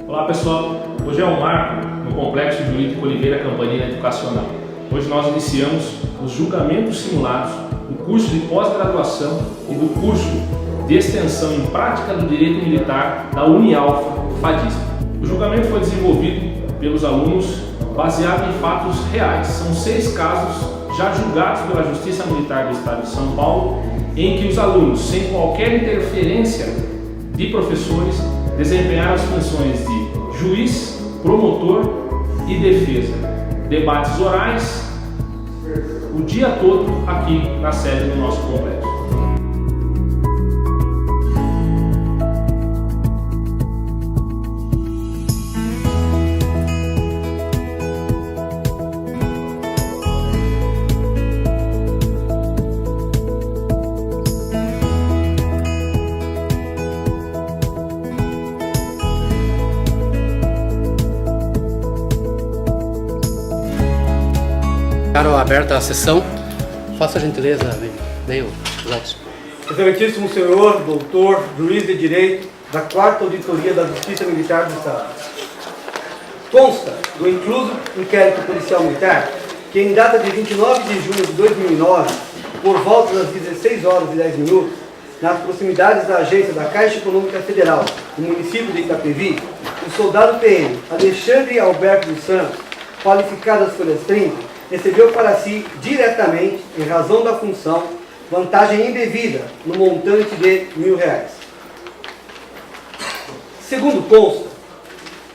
Olá pessoal, hoje é um marco no Complexo Jurídico Oliveira Campanina Educacional. Hoje nós iniciamos os julgamentos simulados do curso de pós-graduação e do curso de extensão em prática do direito militar da Unialfa FADISP. O julgamento foi desenvolvido pelos alunos baseado em fatos reais. São 6 casos já julgados pela Justiça Militar do Estado de São Paulo, em que os alunos, sem qualquer interferência de professores, desempenharam as funções de juiz, promotor e defesa. Debates orais o dia todo aqui na sede do nosso complexo. Quero aberta a sessão. Faça a gentileza, venham os autos. Excelentíssimo senhor, doutor, juiz de direito da 4ª Auditoria da Justiça Militar do Estado. Consta do incluso inquérito policial militar que em data de 29 de junho de 2009, por volta das 16 horas e 10 minutos, nas proximidades da agência da Caixa Econômica Federal, no município de Itapevi, o soldado PM Alexandre Alberto dos Santos, qualificado às folhas 30, recebeu para si, diretamente, em razão da função, vantagem indevida no montante de R$1.000. Segundo consta,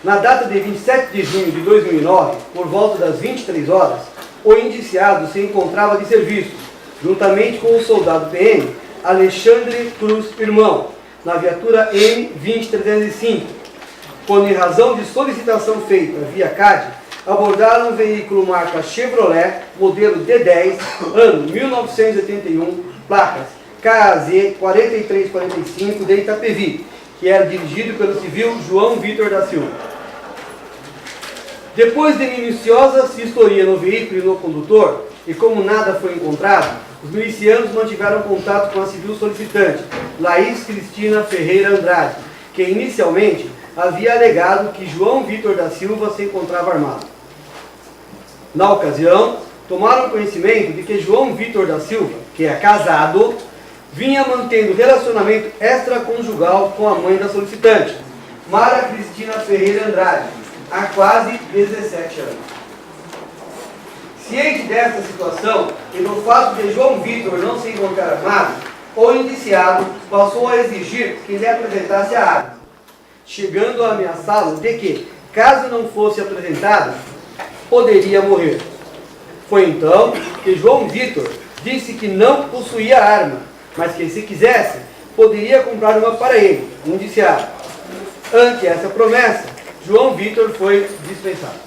na data de 27 de junho de 2009, por volta das 23 horas, o indiciado se encontrava de serviço, juntamente com o soldado PM Alexandre Cruz Irmão, na viatura M20305, quando, em razão de solicitação feita via CAD, abordaram um veículo marca Chevrolet, modelo D10, ano 1981, placas KAZ 4345 de Itapevi, que era dirigido pelo civil João Vitor da Silva. Depois de minuciosa vistoria no veículo e no condutor, e como nada foi encontrado, os milicianos mantiveram contato com a civil solicitante, Laís Cristina Ferreira Andrade, que inicialmente havia alegado que João Vitor da Silva se encontrava armado. Na ocasião, tomaram conhecimento de que João Vitor da Silva, que é casado, vinha mantendo relacionamento extraconjugal com a mãe da solicitante, Mara Cristina Ferreira Andrade, há quase 17 anos. Ciente desta situação e do fato de João Vitor não se encontrar armado, o indiciado passou a exigir que lhe apresentasse a arma, chegando a ameaçá-lo de que, caso não fosse apresentado, poderia morrer. Foi então que João Vitor disse que não possuía arma, mas que, se quisesse, poderia comprar uma para ele, o indiciado. Ante essa promessa, João Vitor foi dispensado.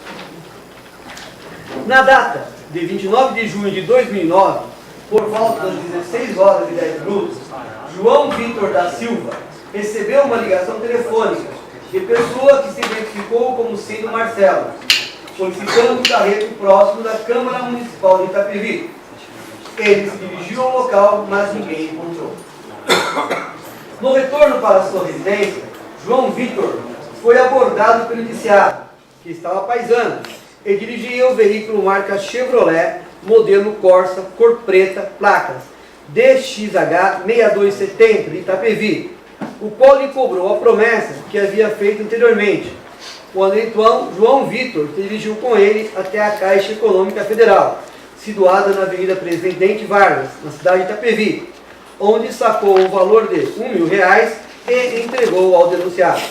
Na data de 29 de junho de 2009, por volta das 16 horas e 10 minutos, João Vitor da Silva recebeu uma ligação telefônica de pessoa que se identificou como sendo Marcelo, solicitando um carreto próximo da Câmara Municipal de Itapevi. Ele se dirigiu ao local, mas ninguém encontrou. No retorno para sua residência, João Vitor foi abordado pelo indiciado, que estava paisano, e dirigia o veículo marca Chevrolet, modelo Corsa, cor preta, placas DXH 6270 de Itapevi, o qual lhe cobrou a promessa que havia feito anteriormente, quando então João Vitor se dirigiu com ele até a Caixa Econômica Federal, situada na Avenida Presidente Vargas, na cidade de Itapevi, onde sacou o valor de R$1.000 e entregou ao denunciado.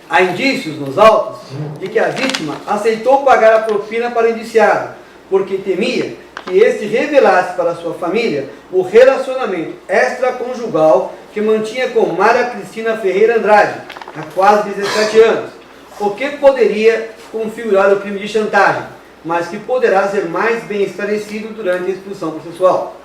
Há indícios nos autos de que a vítima aceitou pagar a propina para o indiciado, porque temia que este revelasse para sua família o relacionamento extraconjugal que mantinha com Mara Cristina Ferreira Andrade, há quase 17 anos, o que poderia configurar o crime de chantagem, mas que poderá ser mais bem esclarecido durante a instrução processual.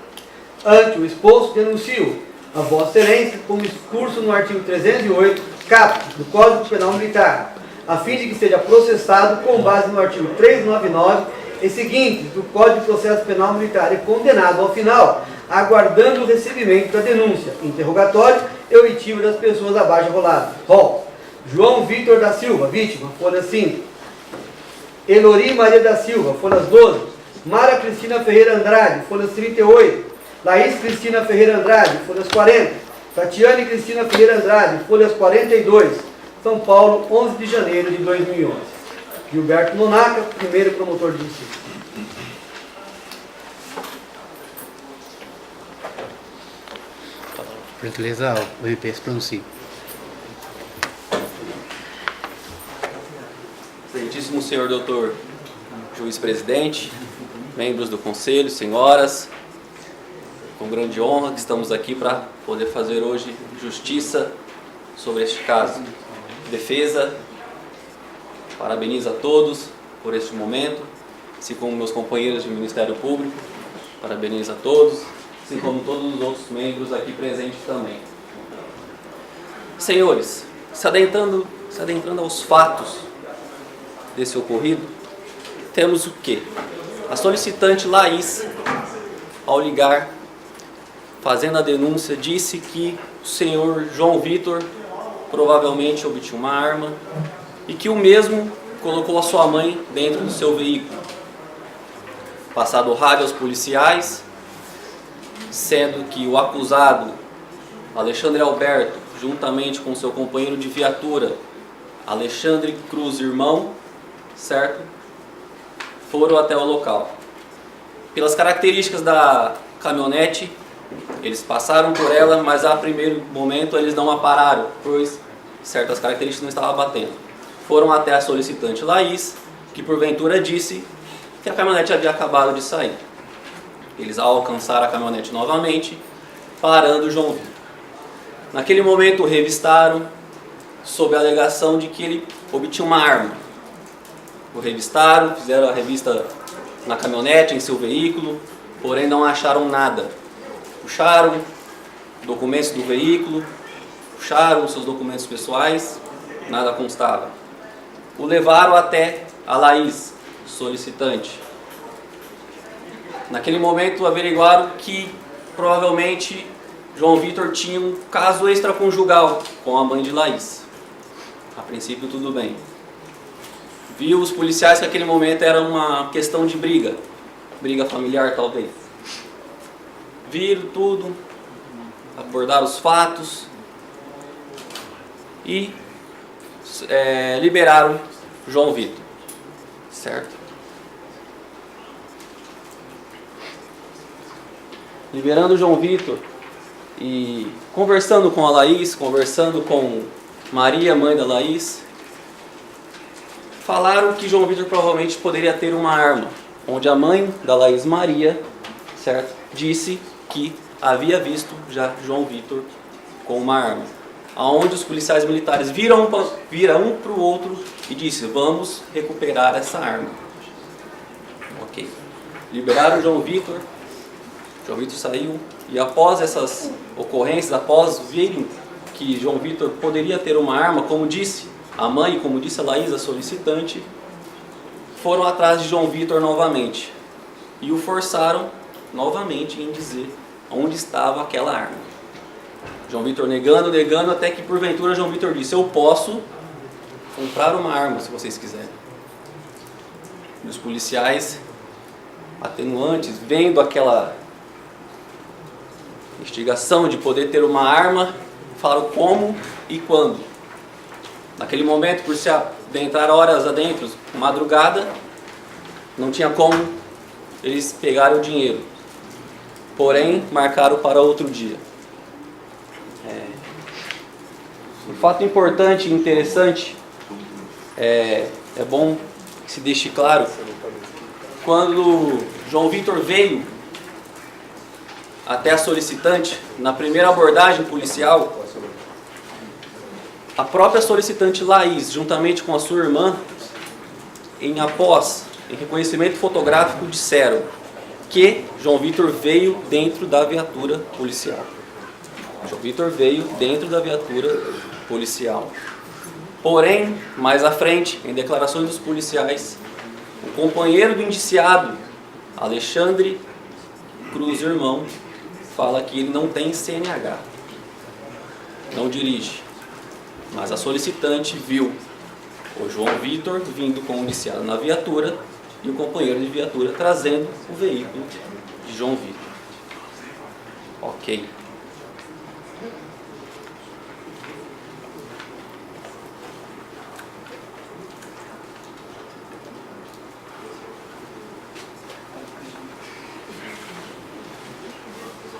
Ante o exposto, denuncio a Vossa Excelência como excurso no artigo 308, caput, do Código Penal Militar, a fim de que seja processado com base no artigo 399 e seguintes do Código de Processo Penal Militar e condenado ao final, aguardando o recebimento da denúncia, interrogatório e oitivo das pessoas abaixo roladas. Rol. João Vitor da Silva, vítima, folha 5. Elori Maria da Silva, folhas 12. Mara Cristina Ferreira Andrade, folhas 38. Laís Cristina Ferreira Andrade, folhas 40. Tatiane Cristina Ferreira Andrade, folhas 42. São Paulo, 11 de janeiro de 2011. Gilberto Monaca, primeiro promotor de justiça. Por gentileza, o MP se pronuncia. Excelentíssimo senhor doutor juiz-presidente, membros do conselho, senhoras, com grande honra que estamos aqui para poder fazer hoje justiça sobre este caso. Defesa, parabenizo a todos por este momento, assim como meus companheiros do Ministério Público, parabenizo a todos, assim como todos os outros membros aqui presentes também. Senhores, se adentrando aos fatos desse ocorrido, temos o quê? A solicitante Laís, ao ligar, fazendo a denúncia, disse que o senhor João Vitor provavelmente obtinha uma arma e que o mesmo colocou a sua mãe dentro do seu veículo. Passado o rádio aos policiais, sendo que o acusado, Alexandre Alberto, juntamente com seu companheiro de viatura, Alexandre Cruz, irmão, certo? Foram até o local. Pelas características da caminhonete, eles passaram por ela, mas a primeiro momento eles não a pararam, pois certas características não estavam batendo. Foram até a solicitante Laís, que porventura disse que a caminhonete havia acabado de sair. Eles alcançaram a caminhonete novamente, parando o João Vitor. Naquele momento o revistaram, sob a alegação de que ele obtinha uma arma. O revistaram, fizeram a revista na caminhonete, em seu veículo, porém não acharam nada. Puxaram documentos do veículo, puxaram seus documentos pessoais, nada constava. O levaram até a Laís, solicitante. Naquele momento averiguaram que provavelmente João Vitor tinha um caso extraconjugal com a mãe de Laís. A princípio tudo bem. Viu os policiais que naquele momento era uma questão de briga familiar talvez. Viram tudo, abordaram os fatos e liberaram João Vitor, certo? Liberando João Vitor e conversando com a Laís, conversando com Maria, mãe da Laís, falaram que João Vitor provavelmente poderia ter uma arma, onde a mãe da Laís, Maria, certo, disse que havia visto já João Vitor com uma arma. Aonde os policiais militares viram um para o outro e disse: vamos recuperar essa arma. Ok. Liberaram João Vitor. João Vitor saiu e após essas ocorrências, após verem que João Vitor poderia ter uma arma, como disse a mãe, como disse a Laís, a solicitante, foram atrás de João Vitor novamente e o forçaram novamente em dizer onde estava aquela arma. João Vitor negando, até que porventura João Vitor disse: eu posso comprar uma arma se vocês quiserem. E os policiais atenuantes, vendo aquela investigação de poder ter uma arma, falaram como e quando. Naquele momento, por se adentrar horas adentro, madrugada, não tinha como eles pegarem o dinheiro. Porém, marcaram para outro dia. Um fato importante e interessante, é bom que se deixe claro, quando João Vitor veio até a solicitante, na primeira abordagem policial, a própria solicitante Laís, juntamente com a sua irmã, em reconhecimento fotográfico, disseram que João Vitor veio dentro da viatura policial. João Vitor veio dentro da viatura policial. Porém, mais à frente, em declarações dos policiais, o companheiro do indiciado, Alexandre Cruz, irmão, fala que ele não tem CNH, não dirige. Mas a solicitante viu o João Vitor vindo com o indiciado na viatura e o companheiro de viatura trazendo o veículo de João Vitor. Ok.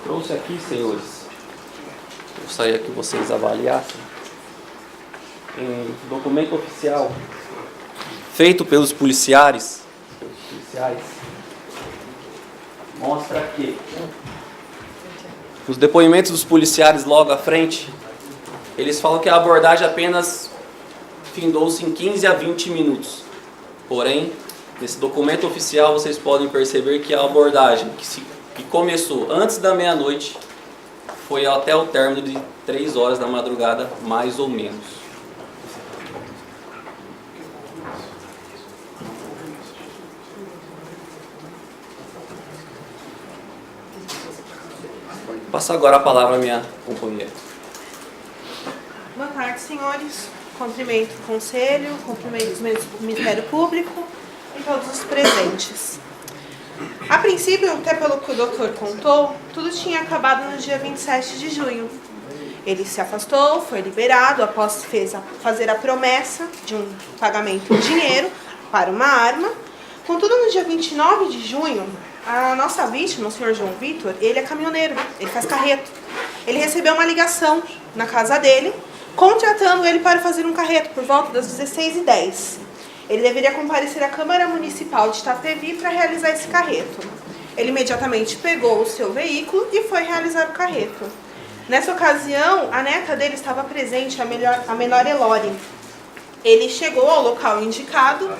Trouxe aqui, senhores, gostaria que vocês avaliassem um documento oficial feito pelos policiais, mostra que os depoimentos dos policiais logo à frente, eles falam que a abordagem apenas findou-se em 15 a 20 minutos. Porém, nesse documento oficial vocês podem perceber que a abordagem que começou antes da meia-noite foi até o término de 3 horas da madrugada, mais ou menos. Passo agora a palavra à minha companheira. Boa tarde, senhores. Cumprimento o Conselho, cumprimento os membros do Ministério Público e todos os presentes. A princípio, até pelo que o doutor contou, tudo tinha acabado no dia 27 de junho. Ele se afastou, foi liberado após fazer a promessa de um pagamento em dinheiro para uma arma. Contudo, no dia 29 de junho, a nossa vítima, o senhor João Vitor, ele é caminhoneiro, ele faz carreto. Ele recebeu uma ligação na casa dele, contratando ele para fazer um carreto por volta das 16h10. Ele deveria comparecer à Câmara Municipal de Itapevi para realizar esse carreto. Ele imediatamente pegou o seu veículo e foi realizar o carreto. Nessa ocasião, a neta dele estava presente, a menor Elore. Ele chegou ao local indicado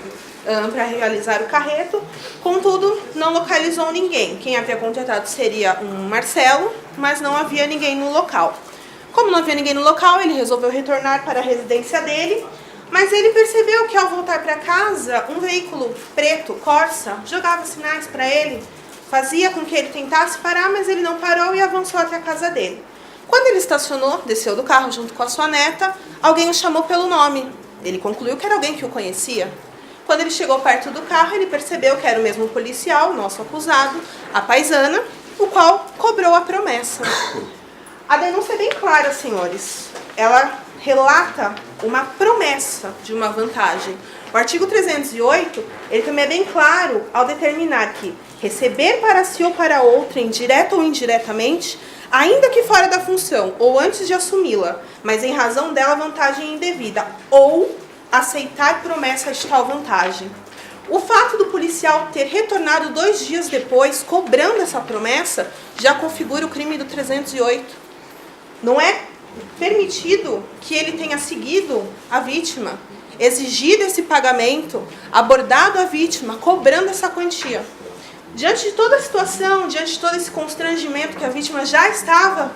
para realizar o carreto, contudo, não localizou ninguém. Quem havia contratado seria um Marcelo, mas não havia ninguém no local. Como não havia ninguém no local, ele resolveu retornar para a residência dele, mas ele percebeu que ao voltar para casa, um veículo preto, Corsa, jogava sinais para ele, fazia com que ele tentasse parar, mas ele não parou e avançou até a casa dele. Quando ele estacionou, desceu do carro junto com a sua neta, alguém o chamou pelo nome. Ele concluiu que era alguém que o conhecia. Quando ele chegou perto do carro, ele percebeu que era o mesmo policial, nosso acusado, a paisana, o qual cobrou a promessa. A denúncia é bem clara, senhores. Ela relata uma promessa de uma vantagem. O artigo 308, ele também é bem claro ao determinar que receber para si ou para outrem, direta ou indiretamente, ainda que fora da função ou antes de assumi-la, mas em razão dela vantagem indevida, ou aceitar promessa de tal vantagem. O fato do policial ter retornado 2 dias depois, cobrando essa promessa, já configura o crime do 308. Não é permitido que ele tenha seguido a vítima, exigido esse pagamento, abordado a vítima, cobrando essa quantia. Diante de toda a situação, diante de todo esse constrangimento que a vítima já estava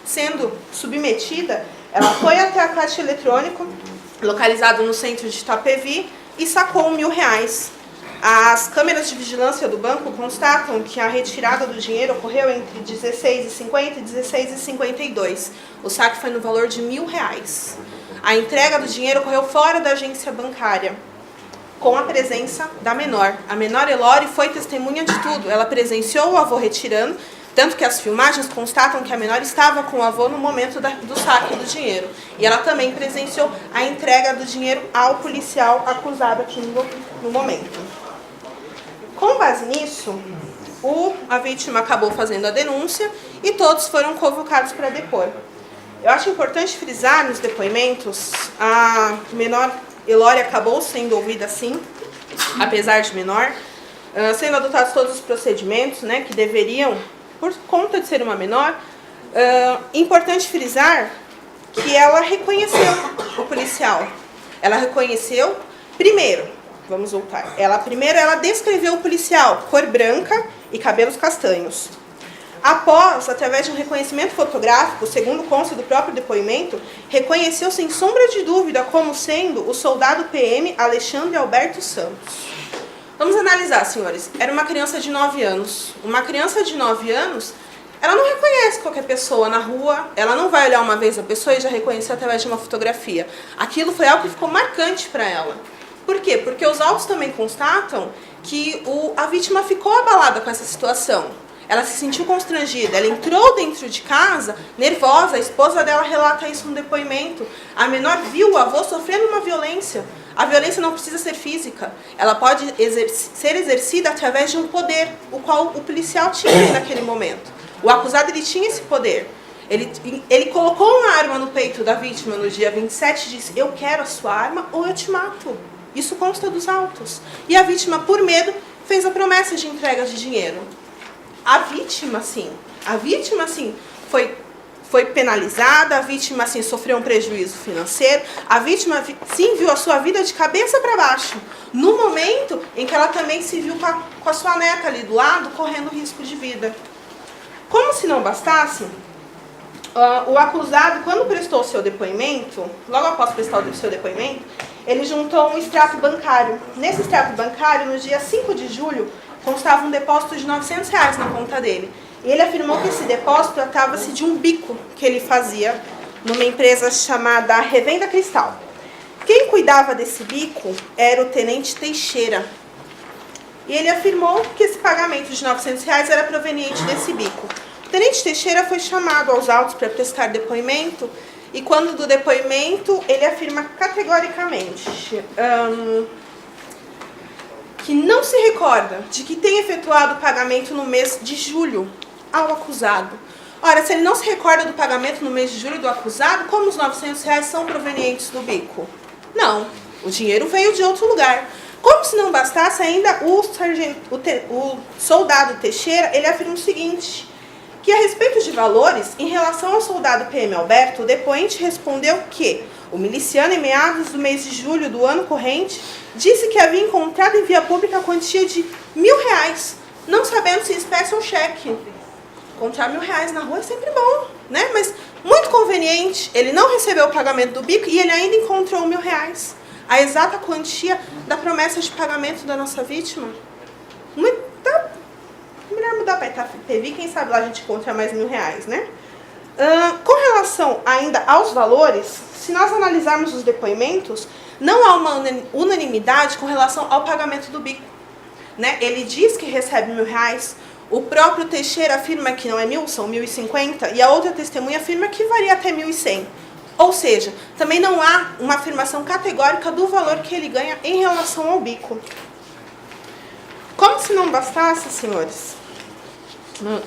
sendo submetida, ela foi até a caixa eletrônico, localizado no centro de Itapevi, e sacou R$1.000. As câmeras de vigilância do banco constatam que a retirada do dinheiro ocorreu entre 16h50 e 16h52. O saque foi no valor de R$1.000. A entrega do dinheiro ocorreu fora da agência bancária, com a presença da menor. A menor Elore foi testemunha de tudo. Ela presenciou o avô retirando, tanto que as filmagens constatam que a menor estava com o avô no momento do saque do dinheiro. E ela também presenciou a entrega do dinheiro ao policial acusado aqui no momento. Com base nisso, a vítima acabou fazendo a denúncia e todos foram convocados para depor. Eu acho importante frisar nos depoimentos, a menor Elore acabou sendo ouvida sim, apesar de menor, sendo adotados todos os procedimentos, né, que deveriam, por conta de ser uma menor. Importante frisar que ela reconheceu o policial. Ela reconheceu, primeiro, vamos voltar, ela descreveu o policial, cor branca e cabelos castanhos. Após, através de um reconhecimento fotográfico, segundo consta do próprio depoimento, reconheceu sem sombra de dúvida como sendo o soldado PM Alexandre Alberto Santos. Vamos analisar, senhores. Era uma criança de 9 anos. Uma criança de 9 anos, ela não reconhece qualquer pessoa na rua, ela não vai olhar uma vez a pessoa e já reconhecer através de uma fotografia. Aquilo foi algo que ficou marcante para ela. Por quê? Porque os autos também constatam que a vítima ficou abalada com essa situação. Ela se sentiu constrangida, ela entrou dentro de casa, nervosa, a esposa dela relata isso no depoimento. A menor viu o avô sofrendo uma violência. A violência não precisa ser física, ela pode ser exercida através de um poder, o qual o policial tinha naquele momento. O acusado ele tinha esse poder. Ele colocou uma arma no peito da vítima no dia 27 e disse: eu quero a sua arma ou eu te mato. Isso consta dos autos. E a vítima, por medo, fez a promessa de entrega de dinheiro. A vítima, sim, foi penalizada, a vítima, sim, sofreu um prejuízo financeiro, a vítima, sim, viu a sua vida de cabeça para baixo, no momento em que ela também se viu com a sua neta ali do lado, correndo risco de vida. Como se não bastasse, o acusado, quando prestou o seu depoimento, logo após prestar o seu depoimento, ele juntou um extrato bancário. Nesse extrato bancário, no dia 5 de julho, constava um depósito de R$900 na conta dele. E ele afirmou que esse depósito tratava-se de um bico que ele fazia numa empresa chamada Revenda Cristal. Quem cuidava desse bico era o tenente Teixeira. E ele afirmou que esse pagamento de R$900 era proveniente desse bico. O tenente Teixeira foi chamado aos autos para prestar depoimento, e quando do depoimento, ele afirma categoricamente que não se recorda de que tenha efetuado o pagamento no mês de julho ao acusado. Ora, se ele não se recorda do pagamento no mês de julho do acusado, como os R$900 são provenientes do bico? Não, o dinheiro veio de outro lugar. Como se não bastasse ainda, o soldado Teixeira, ele afirma o seguinte, que a respeito de valores, em relação ao soldado PM Alberto, o depoente respondeu que o miliciano, em meados do mês de julho do ano corrente, disse que havia encontrado em via pública a quantia de R$1.000, não sabendo se espécie ou cheque. Encontrar R$1.000 na rua é sempre bom, né? Mas muito conveniente, ele não recebeu o pagamento do bico e ele ainda encontrou R$1.000. A exata quantia da promessa de pagamento da nossa vítima. Melhor mudar para ITAPEVI, quem sabe lá a gente encontra mais R$1.000, né? Com relação ainda aos valores, se nós analisarmos os depoimentos, não há uma unanimidade com relação ao pagamento do bico, né? Ele diz que recebe R$1.000, o próprio Teixeira afirma que não é 1.000, são 1.050, e a outra testemunha afirma que varia até 1.100. Ou seja, também não há uma afirmação categórica do valor que ele ganha em relação ao bico. Como se não bastasse, senhores,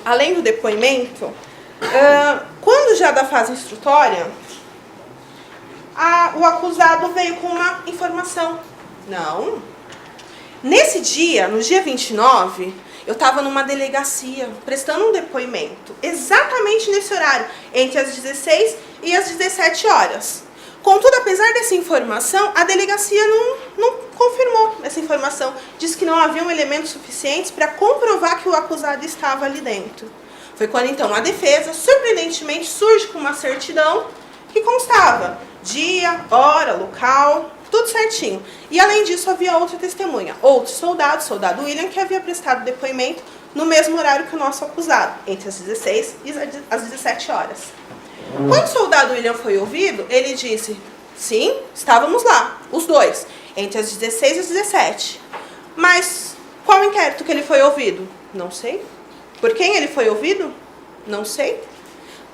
além do depoimento, quando já da fase instrutória, o acusado veio com uma informação. Não. Nesse dia, no dia 29, eu estava numa delegacia, prestando um depoimento, exatamente nesse horário, entre as 16 e as 17 horas. Contudo, apesar dessa informação, a delegacia não confirmou essa informação. Disse que não haviam elementos suficientes para comprovar que o acusado estava ali dentro. Foi quando, então, a defesa, surpreendentemente, surge com uma certidão que constava dia, hora, local, tudo certinho. E, além disso, havia outra testemunha, outro soldado William, que havia prestado depoimento no mesmo horário que o nosso acusado, entre as 16 e as 17 horas. Quando o soldado William foi ouvido, ele disse, sim, estávamos lá, os dois, entre as 16 e as 17. Mas qual inquérito que ele foi ouvido? Não sei. Por quem ele foi ouvido? Não sei.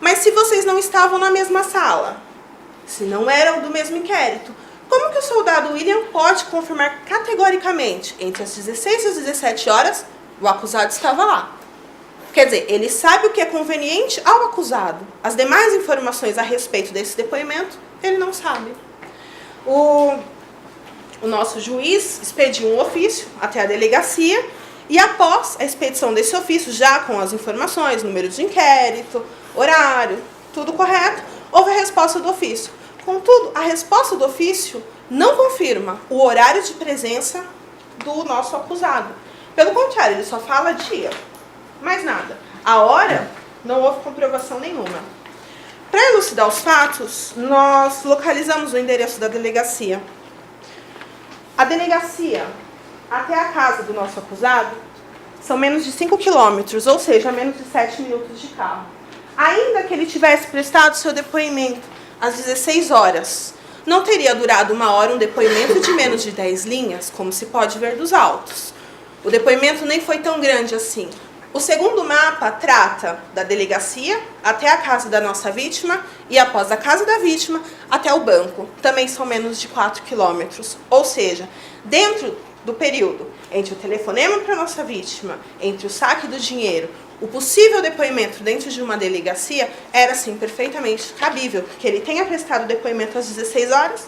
Mas se vocês não estavam na mesma sala, se não eram do mesmo inquérito, como que o soldado William pode confirmar categoricamente, entre as 16 e as 17 horas, o acusado estava lá? Quer dizer, ele sabe o que é conveniente ao acusado. As demais informações a respeito desse depoimento, ele não sabe. O nosso juiz expediu um ofício até a delegacia e após a expedição desse ofício, já com as informações, número de inquérito, horário, tudo correto, houve a resposta do ofício. Contudo, a resposta do ofício não confirma o horário de presença do nosso acusado. Pelo contrário, ele só fala dia. Mais nada. A hora, não houve comprovação nenhuma. Para elucidar os fatos, nós localizamos o endereço da delegacia. A delegacia até a casa do nosso acusado são menos de 5 quilômetros, ou seja, menos de 7 minutos de carro. Ainda que ele tivesse prestado seu depoimento às 16 horas, não teria durado 1 hora um depoimento de menos de 10 linhas, como se pode ver dos autos. O depoimento nem foi tão grande assim. O segundo mapa trata da delegacia até a casa da nossa vítima e após a casa da vítima até o banco. Também são menos de 4 quilômetros. Ou seja, dentro do período entre o telefonema para a nossa vítima, entre o saque do dinheiro, o possível depoimento dentro de uma delegacia era, sim, perfeitamente cabível, que ele tenha prestado depoimento às 16 horas,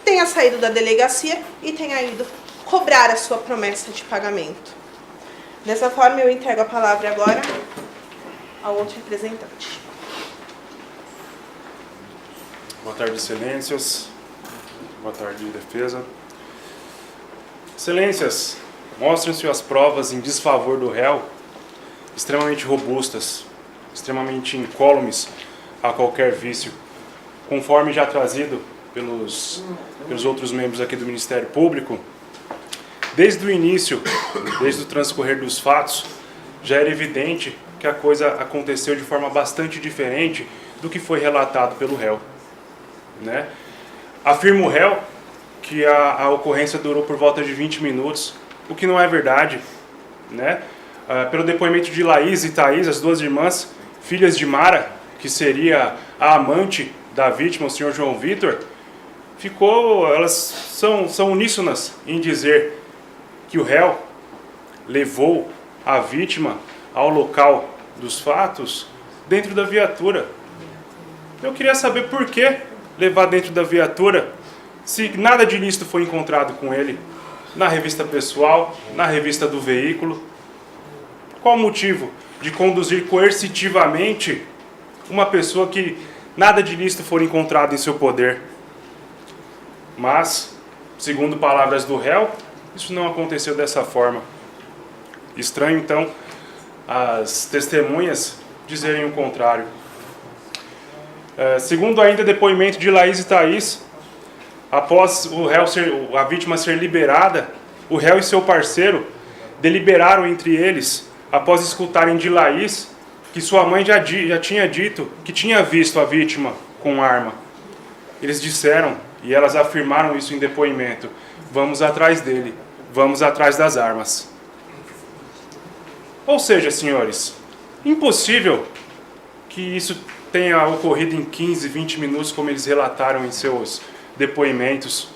tenha saído da delegacia e tenha ido cobrar a sua promessa de pagamento. Dessa forma, eu entrego a palavra agora ao outro representante. Boa tarde, excelências. Boa tarde, defesa. Excelências, mostram-se as provas em desfavor do réu extremamente robustas, extremamente incólumes a qualquer vício, conforme já trazido pelos outros membros aqui do Ministério Público. Desde o início, desde o transcorrer dos fatos, já era evidente que a coisa aconteceu de forma bastante diferente do que foi relatado pelo réu, né? Afirma o réu que a ocorrência durou por volta de 20 minutos, o que não é verdade, né? Pelo depoimento de Laís e Thaís, as duas irmãs, filhas de Mara, que seria a amante da vítima, o senhor João Vitor, elas são uníssonas em dizer que o réu levou a vítima ao local dos fatos dentro da viatura. Eu queria saber por que levar dentro da viatura se nada de ilícito foi encontrado com ele na revista pessoal, na revista do veículo. Qual o motivo de conduzir coercitivamente uma pessoa que nada de ilícito for encontrado em seu poder? Mas, segundo palavras do réu, isso não aconteceu dessa forma. Estranho, então, as testemunhas dizerem o contrário. Segundo ainda depoimento de Laís e Thaís, após a vítima ser liberada, o réu e seu parceiro deliberaram entre eles, após escutarem de Laís, que sua mãe já tinha dito que tinha visto a vítima com arma. Eles disseram, e elas afirmaram isso em depoimento: vamos atrás dele, vamos atrás das armas. Ou seja, senhores, impossível que isso tenha ocorrido em 15, 20 minutos, como eles relataram em seus depoimentos.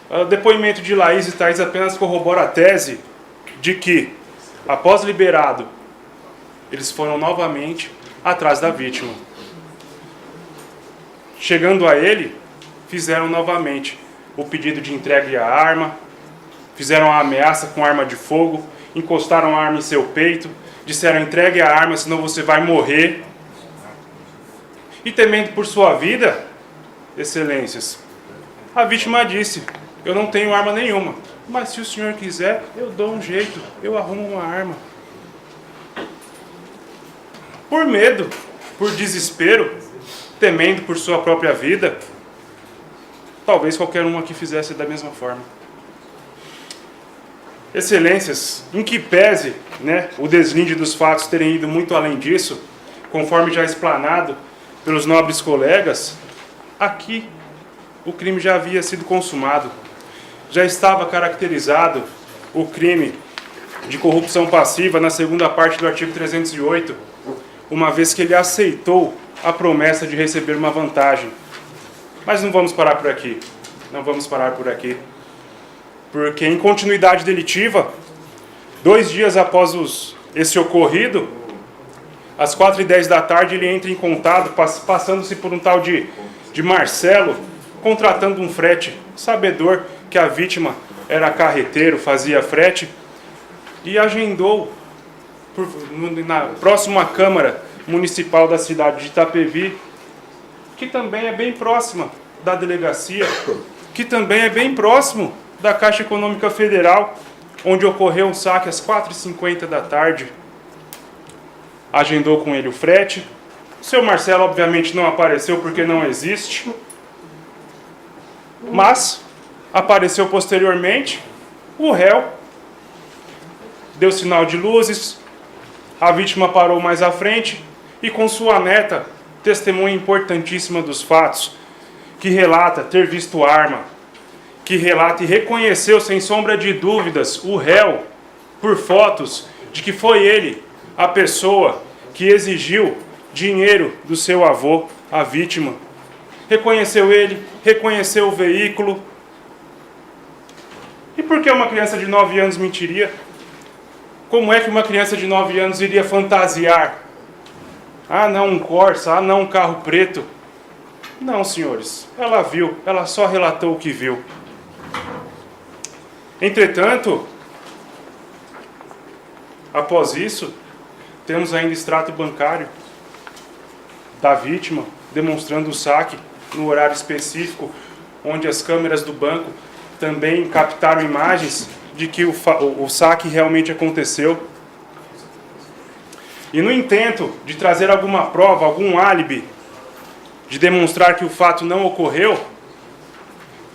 O depoimento de Laís e Thaís apenas corrobora a tese de que, após liberado, eles foram novamente atrás da vítima. Chegando a ele, fizeram novamente o pedido de entregue à arma, fizeram a ameaça com arma de fogo, encostaram a arma em seu peito, disseram: entregue a arma, senão você vai morrer. E temendo por sua vida, excelências, a vítima disse: eu não tenho arma nenhuma, mas se o senhor quiser, eu dou um jeito, eu arrumo uma arma. Por medo, por desespero, temendo por sua própria vida, talvez qualquer um aqui fizesse da mesma forma. Excelências, em que pese, o deslinde dos fatos terem ido muito além disso, conforme já explanado pelos nobres colegas, aqui o crime já havia sido consumado. Já estava caracterizado o crime de corrupção passiva na segunda parte do artigo 308, uma vez que ele aceitou a promessa de receber uma vantagem. Mas não vamos parar por aqui. Não vamos parar por aqui. Porque em continuidade delitiva, 2 dias após esse ocorrido, às 4h10 da tarde, ele entra em contato, passando-se por um tal de Marcelo, contratando um frete, sabedor que a vítima era carreteiro, fazia frete, e agendou na próxima Câmara Municipal da cidade de Itapevi, que também é bem próxima da delegacia, que também é bem próximo da Caixa Econômica Federal, onde ocorreu um saque às 4h50 da tarde. agendou com ele o frete. O seu Marcelo, obviamente, não apareceu porque não existe. Mas apareceu posteriormente o réu, deu sinal de luzes, a vítima parou mais à frente e com sua neta, testemunha importantíssima dos fatos, que relata ter visto arma, que relata e reconheceu sem sombra de dúvidas o réu por fotos de que foi ele a pessoa que exigiu dinheiro do seu avô, a vítima. Reconheceu ele, reconheceu o veículo. E por que uma criança de 9 anos mentiria? Como é que uma criança de 9 anos iria fantasiar? Ah, não, um Corsa, ah, não, um carro preto. Não, senhores, ela viu, ela só relatou o que viu. Entretanto, após isso, temos ainda extrato bancário da vítima, demonstrando o saque no horário específico, onde as câmeras do banco também captaram imagens de que o saque realmente aconteceu. E no intento de trazer alguma prova, algum álibi, de demonstrar que o fato não ocorreu,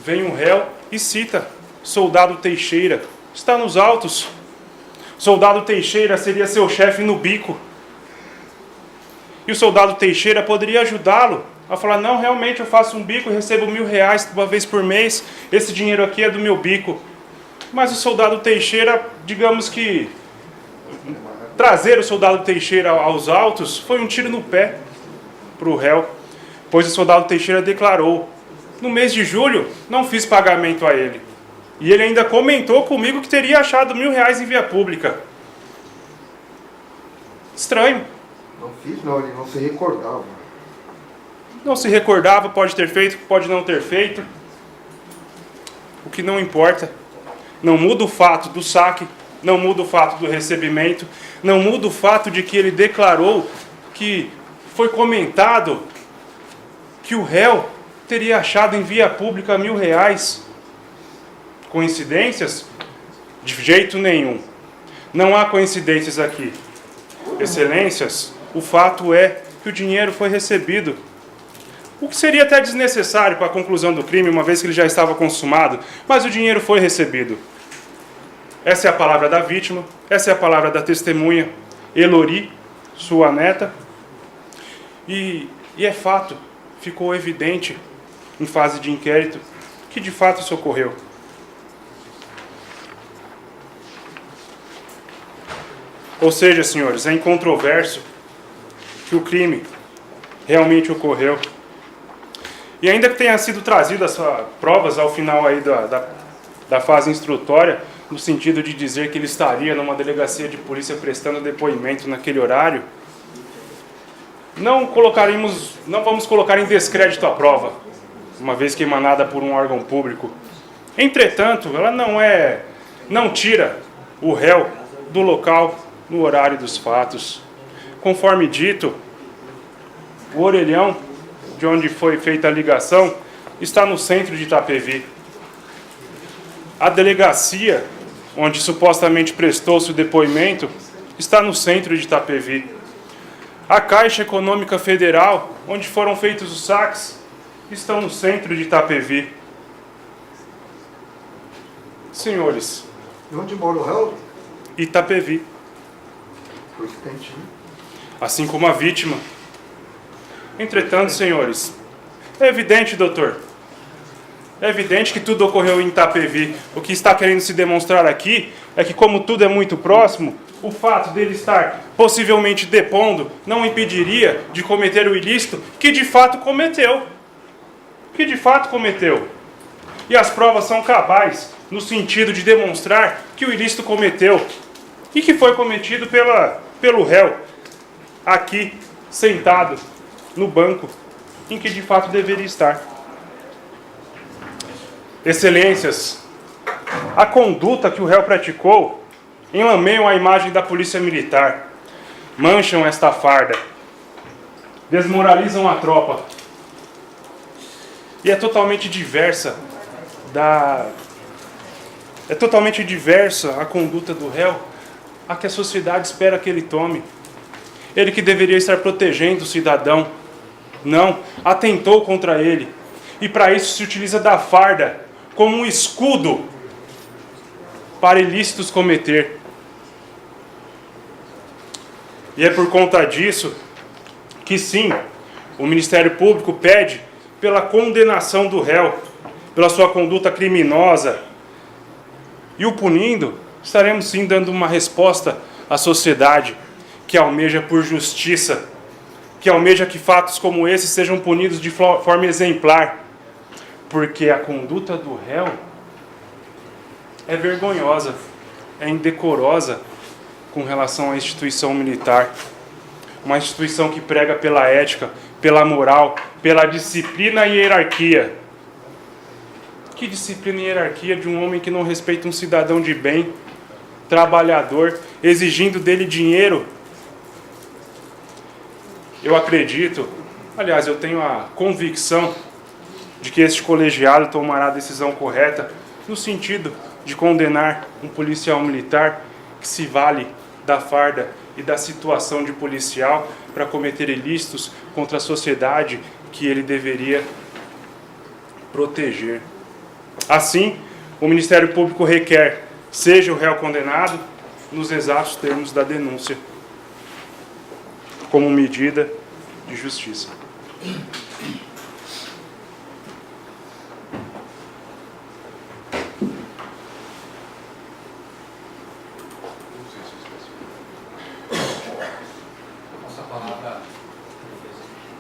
vem um réu e cita Soldado Teixeira. Está nos autos. Soldado Teixeira seria seu chefe no bico. E o Soldado Teixeira poderia ajudá-lo a falar, não, realmente eu faço um bico e recebo R$1.000 uma vez por mês, esse dinheiro aqui é do meu bico. Mas o Soldado Teixeira, digamos que trazer o Soldado Teixeira aos autos foi um tiro no pé para o réu, pois o Soldado Teixeira declarou, no mês de julho não fiz pagamento a ele. E ele ainda comentou comigo que teria achado R$1.000 em via pública. Estranho. Não fiz não, ele não se recordava. Não se recordava, pode ter feito, pode não ter feito. O que não importa. Não muda o fato do saque, não muda o fato do recebimento, não muda o fato de que ele declarou que foi comentado que o réu teria achado em via pública R$1.000. Coincidências? De jeito nenhum. Não há coincidências aqui. Excelências, o fato é que o dinheiro foi recebido. O que seria até desnecessário para a conclusão do crime, uma vez que ele já estava consumado, mas o dinheiro foi recebido. Essa é a palavra da vítima, essa é a palavra da testemunha, Elori, sua neta. E é fato, ficou evidente, em fase de inquérito, que de fato isso ocorreu. Ou seja, senhores, é incontroverso que o crime realmente ocorreu. E ainda que tenha sido trazido as provas ao final aí da fase instrutória, no sentido de dizer que ele estaria numa delegacia de polícia prestando depoimento naquele horário, não vamos colocar em descrédito a prova, uma vez que emanada por um órgão público. Entretanto, ela não tira o réu do local no horário dos fatos. Conforme dito, o orelhão de onde foi feita a ligação está no centro de Itapevi. A delegacia, onde supostamente prestou-se o depoimento, está no centro de Itapevi. A Caixa Econômica Federal, onde foram feitos os saques, estão no centro de Itapevi. Senhores, E onde mora o réu? Itapevi, Coincidente, né? assim como a vítima. Entretanto, senhores, é evidente, doutor, é evidente que tudo ocorreu em Itapevi. O que está querendo se demonstrar aqui é que, como tudo é muito próximo, o fato dele estar possivelmente depondo não impediria de cometer o ilícito que de fato cometeu. Que de fato cometeu. E as provas são cabais no sentido de demonstrar que o ilícito cometeu e que foi cometido pelo réu aqui sentado no banco em que de fato deveria estar. Excelências, a conduta que o réu praticou enlameiam a imagem da polícia militar, mancham esta farda, desmoralizam a tropa. E é totalmente diversa a conduta do réu a que a sociedade espera que ele tome. Ele que deveria estar protegendo o cidadão. Não, atentou contra ele. E para isso se utiliza da farda como um escudo para ilícitos cometer. E é por conta disso que sim, o Ministério Público pede pela condenação do réu, pela sua conduta criminosa. E o punindo, estaremos sim dando uma resposta à sociedade que almeja por justiça, que almeja que fatos como esses sejam punidos de forma exemplar, porque a conduta do réu é vergonhosa, é indecorosa com relação à instituição militar. Uma instituição que prega pela ética, pela moral, pela disciplina e hierarquia. Que disciplina e hierarquia de um homem que não respeita um cidadão de bem, trabalhador, exigindo dele dinheiro? Eu acredito, aliás, eu tenho a convicção de que este colegiado tomará a decisão correta no sentido de condenar um policial militar que se vale da farda e da situação de policial para cometer ilícitos contra a sociedade que ele deveria proteger. Assim, o Ministério Público requer seja o réu condenado nos exatos termos da denúncia, como medida de justiça.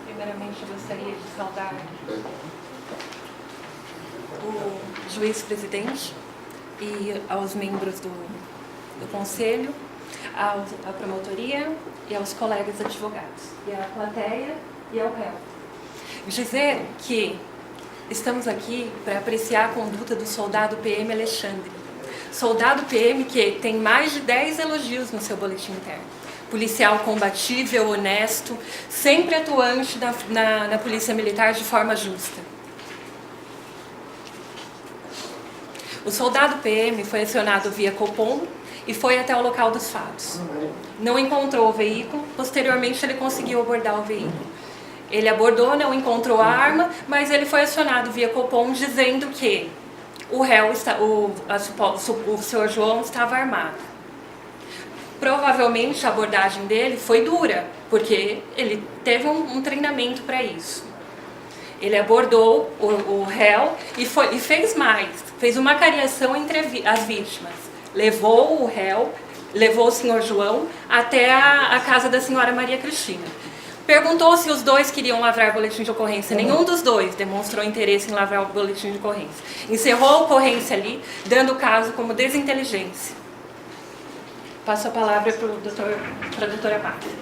Primeiramente, eu gostaria de saudar o juiz-presidente e aos membros do conselho, à promotoria e aos colegas advogados, e à plateia e ao réu. Dizer que estamos aqui para apreciar a conduta do soldado PM Alexandre. Soldado PM que tem mais de 10 elogios no seu boletim interno. Policial combatível, honesto, sempre atuante na Polícia Militar de forma justa. O soldado PM foi acionado via Copom e foi até o local dos fatos. Não encontrou o veículo, posteriormente ele conseguiu abordar o veículo. Ele abordou, não encontrou a arma, mas ele foi acionado via Copom dizendo que o réu, o senhor João estava armado. Provavelmente a abordagem dele foi dura, porque ele teve um treinamento para isso. Ele abordou o réu e fez mais, fez uma cariação entre as vítimas. Levou o réu, levou o senhor João até a casa da senhora Maria Cristina. Perguntou se os dois queriam lavrar o boletim de ocorrência. Nenhum dos dois demonstrou interesse em lavrar o boletim de ocorrência. Encerrou a ocorrência ali, dando o caso como desinteligência. Passo a palavra para a doutora Pátria.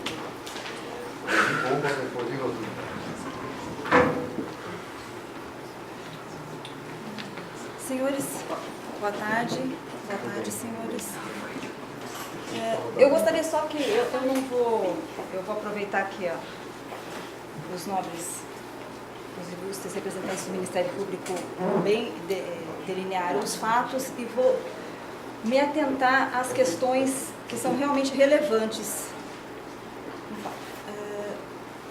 Senhores, boa tarde. Boa tarde, senhores. Eu gostaria só que eu vou aproveitar aqui, ó, os nobres, os ilustres representantes do Ministério Público bem delinearam os fatos e vou me atentar às questões que são realmente relevantes.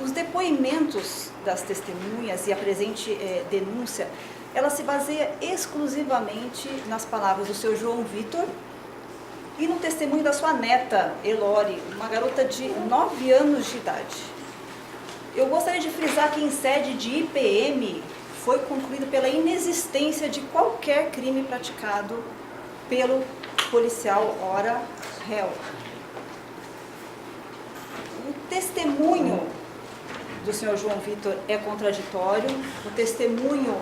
Os depoimentos das testemunhas e a presente denúncia, ela se baseia exclusivamente nas palavras do seu João Vitor e no testemunho da sua neta, Elore, uma garota de 9 anos de idade. Eu gostaria de frisar que em sede de IPM foi concluído pela inexistência de qualquer crime praticado pelo policial ora réu. O testemunho do senhor João Vitor é contraditório, o testemunho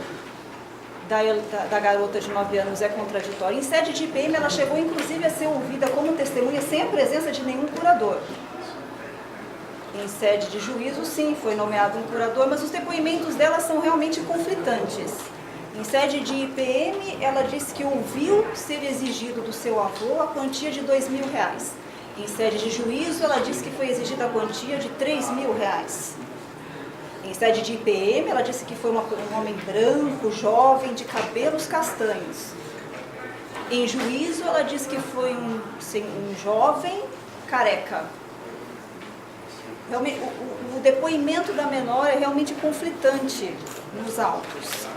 da garota de 9 anos é contraditório. Em sede de IPM, ela chegou inclusive a ser ouvida como testemunha sem a presença de nenhum curador. Em sede de juízo, sim, foi nomeado um curador, mas os depoimentos dela são realmente conflitantes. Em sede de IPM, ela disse que ouviu ser exigido do seu avô a quantia de R$2.000. Em sede de juízo, ela disse que foi exigida a quantia de R$3.000. Em sede de IPM, ela disse que foi um homem branco, jovem, de cabelos castanhos. Em juízo, ela disse que foi um jovem careca. Realmente, o depoimento da menor é realmente conflitante nos autos.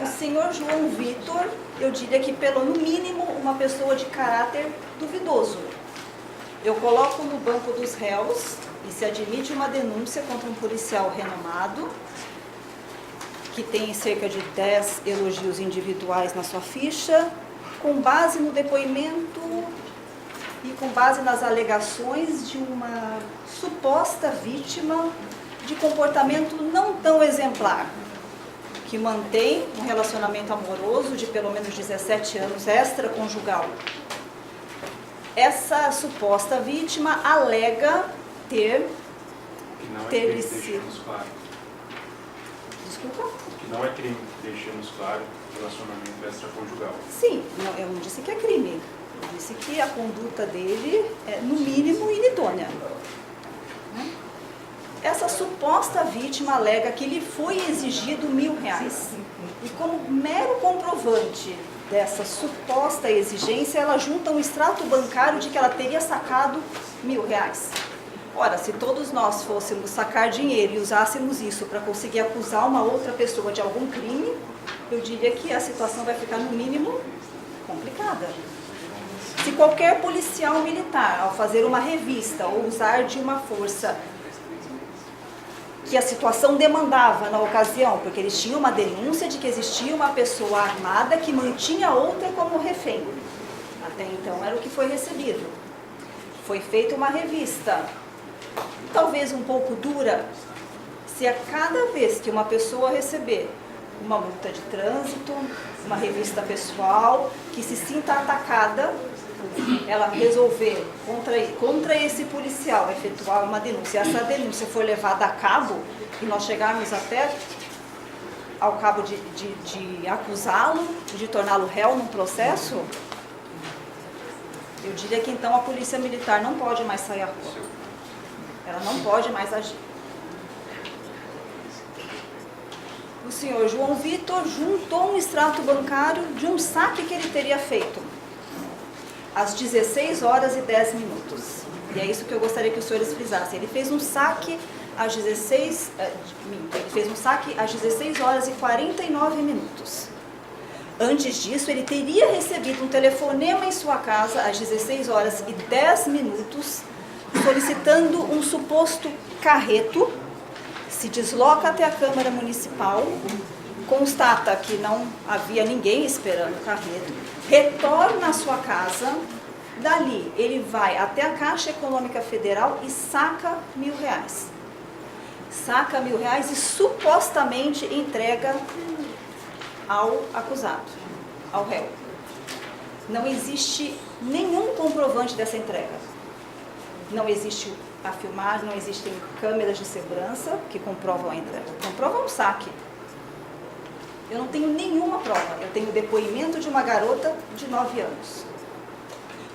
O senhor João Vitor, eu diria que no mínimo uma pessoa de caráter duvidoso. Eu coloco no banco dos réus e se admite uma denúncia contra um policial renomado, que tem cerca de 10 elogios individuais na sua ficha, com base no depoimento e com base nas alegações de uma suposta vítima de comportamento não tão exemplar, que mantém um relacionamento amoroso de pelo menos 17 anos extraconjugal. Essa suposta vítima alega ter deixemos claro. Desculpa? Que não é crime, deixemos claro, relacionamento extraconjugal. Sim, não, eu não disse que é crime. Eu disse que a conduta dele é, no mínimo, inidônea. Né? Essa suposta vítima alega que lhe foi exigido R$1.000. E como mero comprovante dessa suposta exigência, ela junta um extrato bancário de que ela teria sacado R$1.000. Ora, se todos nós fôssemos sacar dinheiro e usássemos isso para conseguir acusar uma outra pessoa de algum crime, eu diria que a situação vai ficar, no mínimo, complicada. Se qualquer policial militar, ao fazer uma revista ou usar de uma força que a situação demandava na ocasião, porque eles tinham uma denúncia de que existia uma pessoa armada que mantinha outra como refém. Até então era o que foi recebido. Foi feita uma revista, talvez um pouco dura, se a cada vez que uma pessoa receber uma multa de trânsito, uma revista pessoal, que se sinta atacada, ela resolver contra esse policial efetuar uma denúncia, essa denúncia for levada a cabo e nós chegarmos até ao cabo de acusá-lo, de torná-lo réu num processo, eu diria que então a polícia militar não pode mais sair à rua. Ela não pode mais agir. O senhor João Vitor juntou um extrato bancário de um saque que ele teria feito às 16h10. E é isso que eu gostaria que os senhores frisassem. Ele fez um saque às 16h49. Antes disso, ele teria recebido um telefonema em sua casa às 16h10, solicitando um suposto carreto, se desloca até a Câmara Municipal, constata que não havia ninguém esperando o carreto, retorna à sua casa, dali ele vai até a Caixa Econômica Federal e saca R$1.000. Saca R$1.000 e supostamente entrega ao acusado, ao réu. Não existe nenhum comprovante dessa entrega. Não existe a filmagem, não existem câmeras de segurança que comprovam a entrega. Comprovam o saque. Eu não tenho nenhuma prova. Eu tenho o depoimento de uma garota de 9 anos.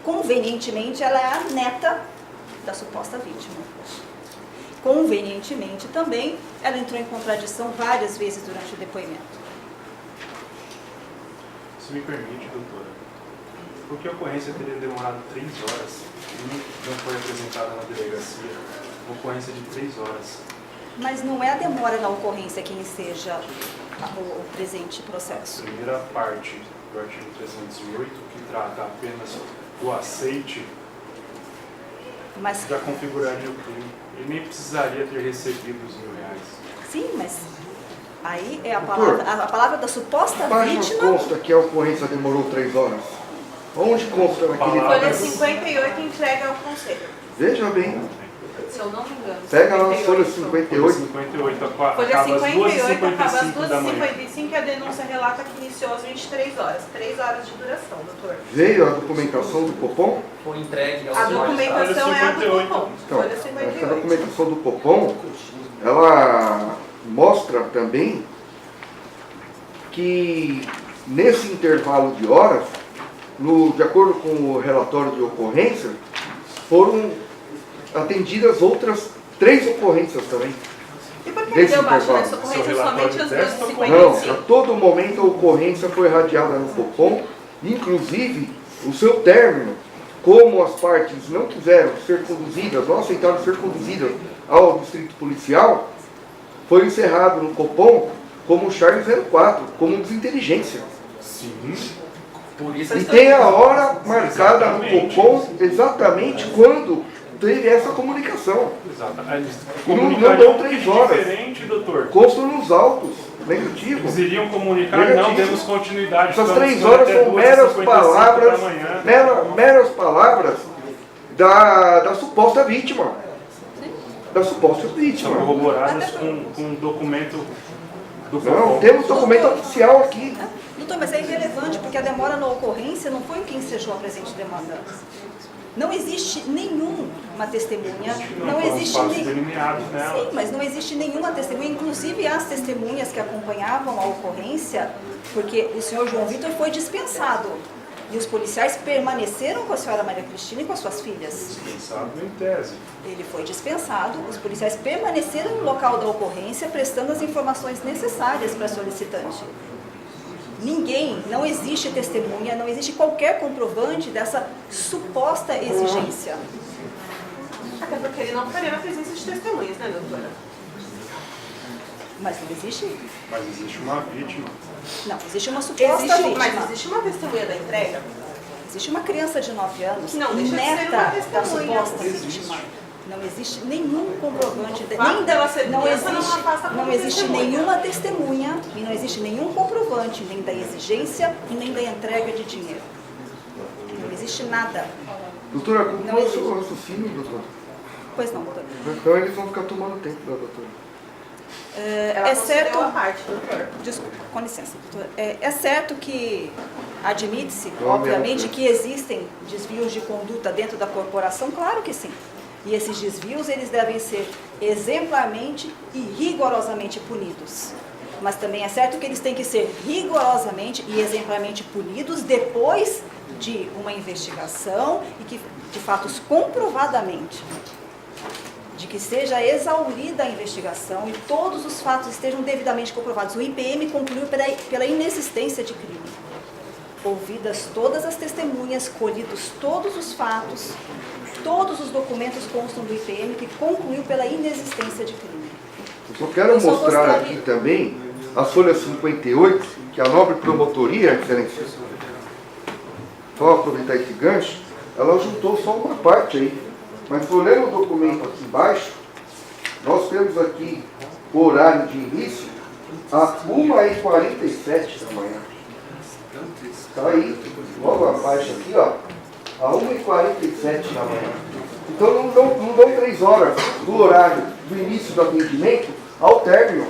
Convenientemente, ela é a neta da suposta vítima. Convenientemente também, ela entrou em contradição várias vezes durante o depoimento. Se me permite, doutora, por que a ocorrência teria demorado 3 horas e não foi apresentada na delegacia? Uma ocorrência de 3 horas. Mas não é a demora na ocorrência que enseja o presente processo. A primeira parte do artigo 308, que trata apenas do aceite, já configuraria o crime. Ele nem precisaria ter recebido os R$1.000. Sim, mas aí é a palavra da suposta vítima. Mas consta que a ocorrência demorou 3 horas. Onde consta naquele... Folha 58 entrega ao conselho. Veja bem. Se eu não me engano. Pega lá na folha 58. Folha 58, Folha 58 acaba às 2h55 2h55 e a denúncia relata que iniciou às 23 horas. 3 horas de duração, doutor. Veio a documentação do Copom? Foi entregue ao A documentação é a do Copom. Então, Folha 58. essa documentação do Copom, ela mostra também que nesse intervalo de horas, de acordo com o relatório de ocorrência, foram atendidas outras 3 ocorrências também. E por que deu baixa nessa ocorrência somente às 2h55? Não, a todo momento a ocorrência foi radiada no Copom, inclusive o seu término como as partes não quiseram ser conduzidas, não aceitaram ser conduzidas ao distrito policial, foi encerrado no Copom como Charlie 04, como desinteligência. Sim. Por isso E tem a hora marcada no Copom exatamente quando teve essa comunicação. Exatamente. Não dão 3 horas. Diferente, doutor. Consta nos autos, negativo. Eles iriam comunicar, Negativo. não demos continuidade. Essas estamos 3 horas até são meras 2h55 palavras, da manhã. meras palavras da suposta vítima. Da suposta vítima. São corroboradas com um documento do Não, Copom. temos documento oficial aqui. Doutor, mas é irrelevante, porque a demora na ocorrência não foi quem ensejou a presente demanda. Não existe nenhuma testemunha, não existe fatos nem... delineados nela. Sim, mas não existe nenhuma testemunha, inclusive as testemunhas que acompanhavam a ocorrência, porque o senhor João Vitor foi dispensado. E os policiais permaneceram com a senhora Maria Cristina e com as suas filhas. Dispensado em tese. Ele foi dispensado, os policiais permaneceram no local da ocorrência, prestando as informações necessárias para a solicitante. Ninguém, não existe testemunha, não existe qualquer comprovante dessa suposta exigência. Até porque ele não ficaria na presença de testemunhas, né, doutora? Mas não existe? Mas existe uma vítima. Não, existe uma suposta vítima. Mas existe uma testemunha da entrega? Existe uma criança de 9 anos, Não, deixa de ser neta uma da testemunha. suposta vítima. Não existe nenhum comprovante, fato dela ser não criança não existe, afasta como não existe testemunha. nenhuma testemunha e não existe nenhum comprovante, nem da exigência e nem da entrega de dinheiro. Não existe nada. Doutora, como Não é o existe. seu raciocínio, doutor? Pois não, doutor. Então eles vão ficar tomando tempo da doutora. Ela É certo. concedeu a parte, doutor. Desculpa, com licença, doutor. É certo que admite-se, Não, obviamente, minha- que existem desvios de conduta dentro da corporação, claro que sim. E esses desvios, eles devem ser exemplarmente e rigorosamente punidos. Mas também é certo que eles têm que ser rigorosamente e exemplarmente punidos depois de uma investigação e que, de fatos comprovadamente, de que seja exaurida a investigação e todos os fatos estejam devidamente comprovados. O IPM concluiu pela inexistência de crime. Ouvidas todas as testemunhas, colhidos todos os fatos, todos os documentos constam do IPM que concluiu pela inexistência de crime. Eu só quero Eu só mostrar gostaria- aqui também a folha 58, que a nobre promotoria, excelência, só aproveitar esse gancho, ela juntou só uma parte aí. Mas olhando o documento aqui embaixo, nós temos aqui o horário de início a 1h47 da manhã. Está aí, logo abaixo aqui, ó, a 1h47 da manhã. Então não dão 3 horas do horário do início do atendimento ao término.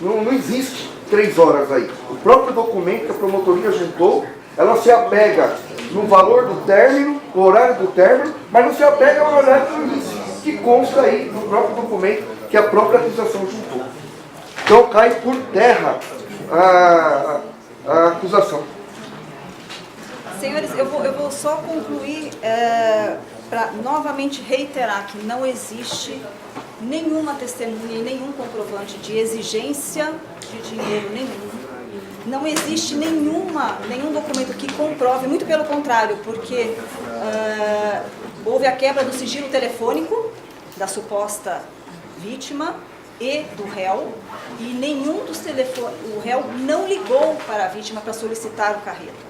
Não existe 3 horas aí. O próprio documento que a promotoria juntou, ela se apega no valor do término, no horário do término, mas não se apega ao horário do início, que consta aí no próprio documento que a própria acusação juntou. Então cai por terra a acusação. Senhores, eu vou só concluir para novamente reiterar que não existe nenhuma testemunha e nenhum comprovante de exigência de dinheiro nenhum. Não existe nenhum documento que comprove, muito pelo contrário, porque houve a quebra do sigilo telefônico da suposta vítima e do réu, e nenhum dos telefones, o réu não ligou para a vítima para solicitar o carreto.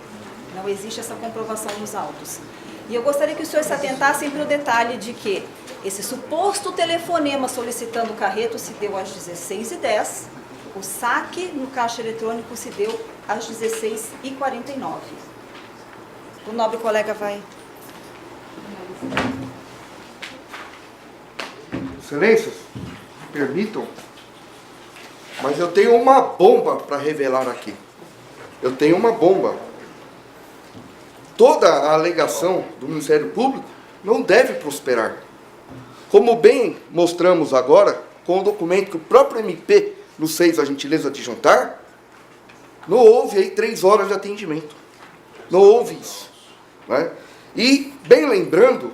Não existe essa comprovação nos autos. E eu gostaria que os senhores se atentassem para o detalhe de que esse suposto telefonema solicitando o carreto se deu às 16h10, o saque no caixa eletrônico se deu às 16h49. O nobre colega vai... Excelências, permitam, mas eu tenho uma bomba para revelar aqui. Eu tenho uma bomba. Toda a alegação do Ministério Público não deve prosperar. Como bem mostramos agora, com o documento que o próprio MP nos fez a gentileza de juntar, não houve aí 3 horas de atendimento. Não houve isso. Né? E, bem lembrando,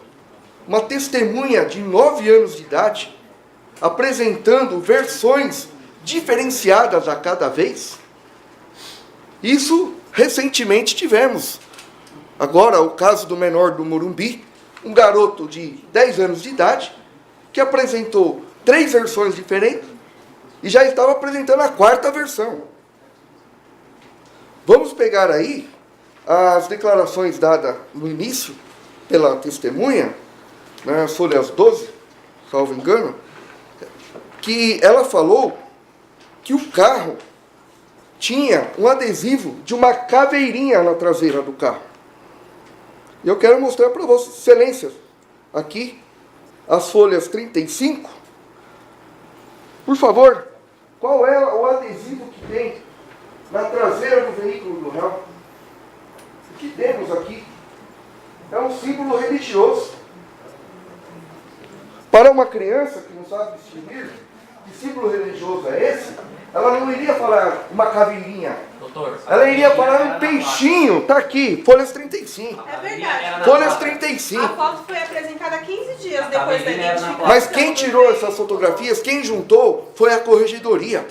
uma testemunha de 9 anos de idade, apresentando versões diferenciadas a cada vez. Isso, recentemente, tivemos agora o caso do menor do Morumbi, um garoto de 10 anos de idade, que apresentou 3 versões diferentes e já estava apresentando a 4ª versão. Vamos pegar aí as declarações dadas no início pela testemunha, nas folhas 12, salvo engano, que ela falou que o carro tinha um adesivo de uma caveirinha na traseira do carro. E eu quero mostrar para Vossas Excelências aqui as folhas 35. Por favor, qual é o adesivo que tem na traseira do veículo do réu? O que temos aqui é um símbolo religioso. Para uma criança que não sabe distinguir que símbolo religioso é esse, ela não iria falar uma caveirinha. Doutor, ela iria falar um peixinho. Está aqui, folhas 35. É verdade. Folhas 35. A foto foi apresentada 15 dias depois da identificação. Mas quem tirou essas fotografias, quem juntou, foi a corregedoria.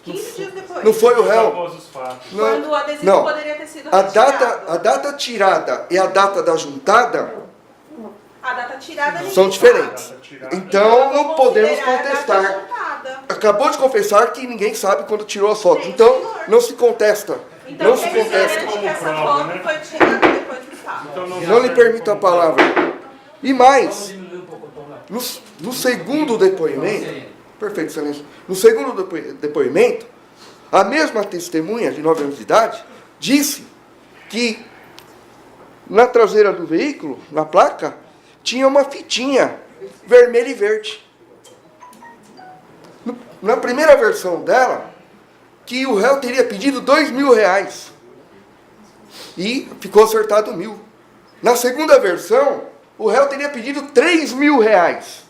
15 dias depois. Não foi o réu. Após os fatos. Quando o adesivo Não. poderia ter sido A retirado. data tirada e a data da juntada A data tirada ninguém são sabe. diferentes. Então não podemos Considerar a data contestar. juntada. Acabou de confessar que ninguém sabe quando tirou as fotos. Sim, Então senhor. não se contesta. Então Não se ele contesta. garante que essa Como foto prova, né? foi tirada depois do fato. Então Não lhe permito a palavra. E mais, no segundo depoimento, perfeito, excelência. No segundo depoimento, a mesma testemunha de 9 anos de idade disse que na traseira do veículo, na placa, tinha uma fitinha vermelha e verde. Na primeira versão dela, que o réu teria pedido R$2.000 e ficou acertado 1.000. Na segunda versão, o réu teria pedido R$3.000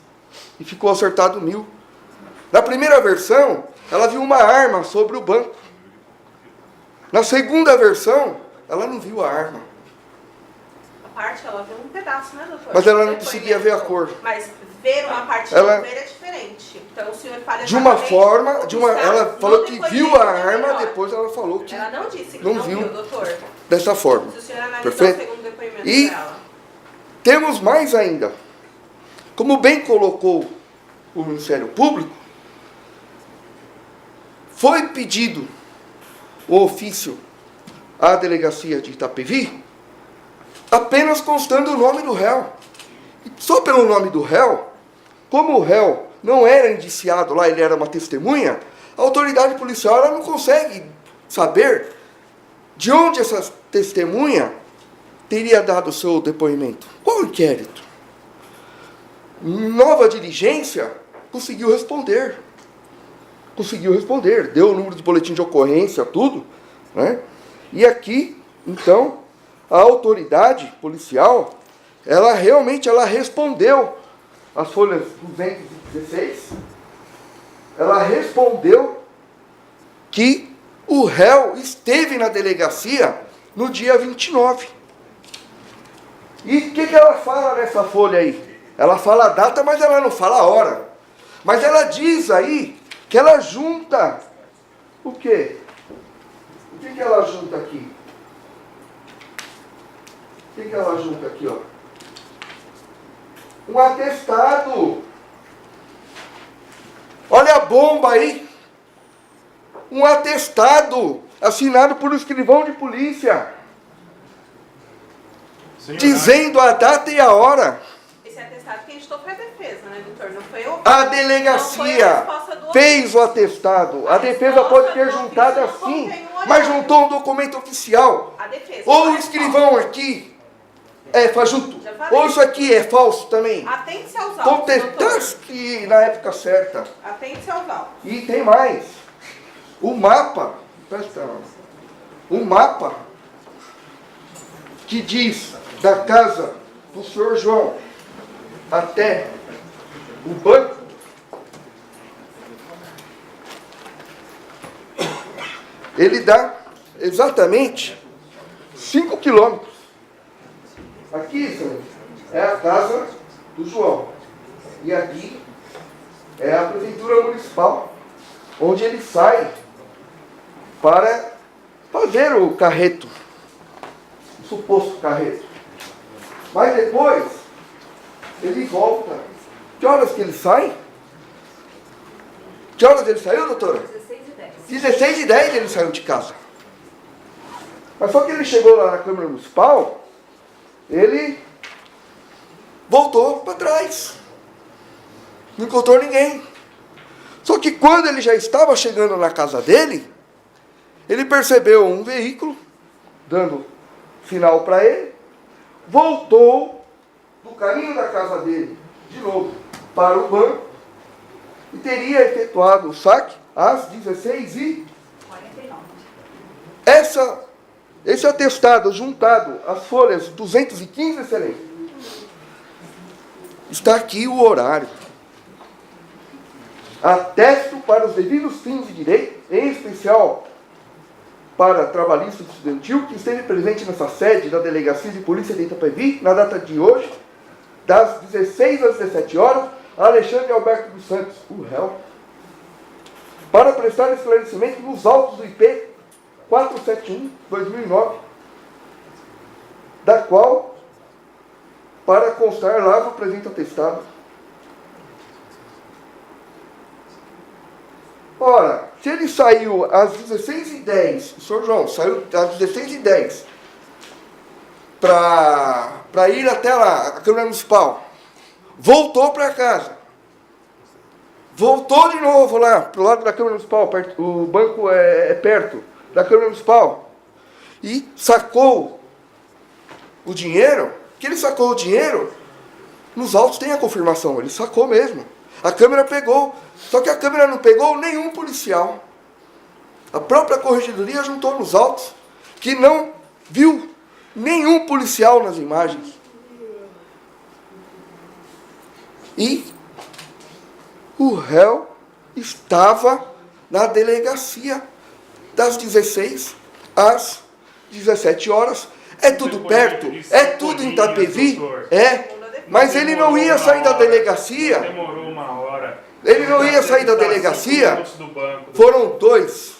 e ficou acertado 1.000. Na primeira versão, ela viu uma arma sobre o banco. Na segunda versão, ela não viu a arma. A parte ela viu um pedaço, né, doutor? Mas ela não Depoimento. conseguia ver a cor. Mas ver uma parte Ela- não ver é diferente. Então o senhor fala De uma exatamente forma, o que está ela no falou que depoimento viu a do arma, menor. depois ela falou que Ela não disse que não não viu. viu, doutor. dessa forma. Se o senhor analisar Perfeito? o segundo depoimento E dela. temos mais ainda. Como bem colocou o Ministério Público, foi pedido o ofício à delegacia de Itapevi, apenas constando o nome do réu. E só pelo nome do réu, como o réu não era indiciado lá, ele era uma testemunha, a autoridade policial ela não consegue saber de onde essa testemunha teria dado o seu depoimento. Qual o inquérito? Nova Diligência conseguiu responder. Deu o número de boletim de ocorrência, tudo, né? E aqui, então, a autoridade policial, ela realmente respondeu as folhas 216, ela respondeu que o réu esteve na delegacia no dia 29. E o que ela fala nessa folha aí? Ela fala a data, mas ela não fala a hora. Mas ela diz aí que ela junta o quê? O que ela junta aqui? O que ela junta aqui, ó? Um atestado. Olha a bomba aí. Um atestado assinado por um escrivão de polícia, dizendo a data e a hora. Esse atestado que a gente estou para a defesa, né, doutor? Não foi o... A delegacia fez o atestado. A defesa pode ter juntado assim, mas juntou um documento oficial. A defesa. Ou não o é escrivão aqui é fajuto. Já falei. Ou isso aqui é falso também. falso. Atente-se aos autos, Contestasse doutor. que na época certa. Atente-se aos autos. E tem mais. O mapa, presta atenção, o mapa que diz da casa do senhor João até o banco, ele dá exatamente 5 quilômetros. Aqui, senhor, é a casa do João. E aqui é a prefeitura municipal, onde ele sai para fazer o carreto. suposto carreto. Mas depois, ele volta. Que horas que ele sai? Que horas ele saiu, doutora? 16h10 ele saiu de casa. Mas só que ele chegou lá na Câmara Municipal, ele voltou para trás. Não encontrou ninguém. Só que quando ele já estava chegando na casa dele, ele percebeu um veículo dando sinal para ele, voltou do caminho da casa dele de novo para o banco e teria efetuado o saque às 16h49. Esse atestado juntado às folhas 215, excelência, está aqui o horário. Atesto para os devidos fins de direito, em especial para trabalhista estudantil, que esteve presente nessa sede da Delegacia de Polícia de Itapevi, na data de hoje, das 16 às 17 horas, Alexandre Alberto dos Santos, o réu, para prestar esclarecimento nos autos do IP 471/2009, da qual, para constar lá no presente atestado. Ora, se ele saiu às 16h10, o senhor João saiu às 16h10 para ir até lá, a Câmara Municipal, voltou para casa, voltou de novo lá, para o lado da Câmara Municipal, o banco é perto da Câmara Municipal, e sacou o dinheiro, que ele sacou o dinheiro, nos autos tem a confirmação, ele sacou mesmo. A Câmara pegou, só que a Câmara não pegou nenhum policial. A própria Corregedoria juntou nos autos que não viu nenhum policial nas imagens. E o réu estava na delegacia das 16 às 17 horas. É tudo perto, é tudo em Itapevi, mas ele não ia sair da delegacia. Demorou uma hora. Ele não ia sair da delegacia. Foram dois,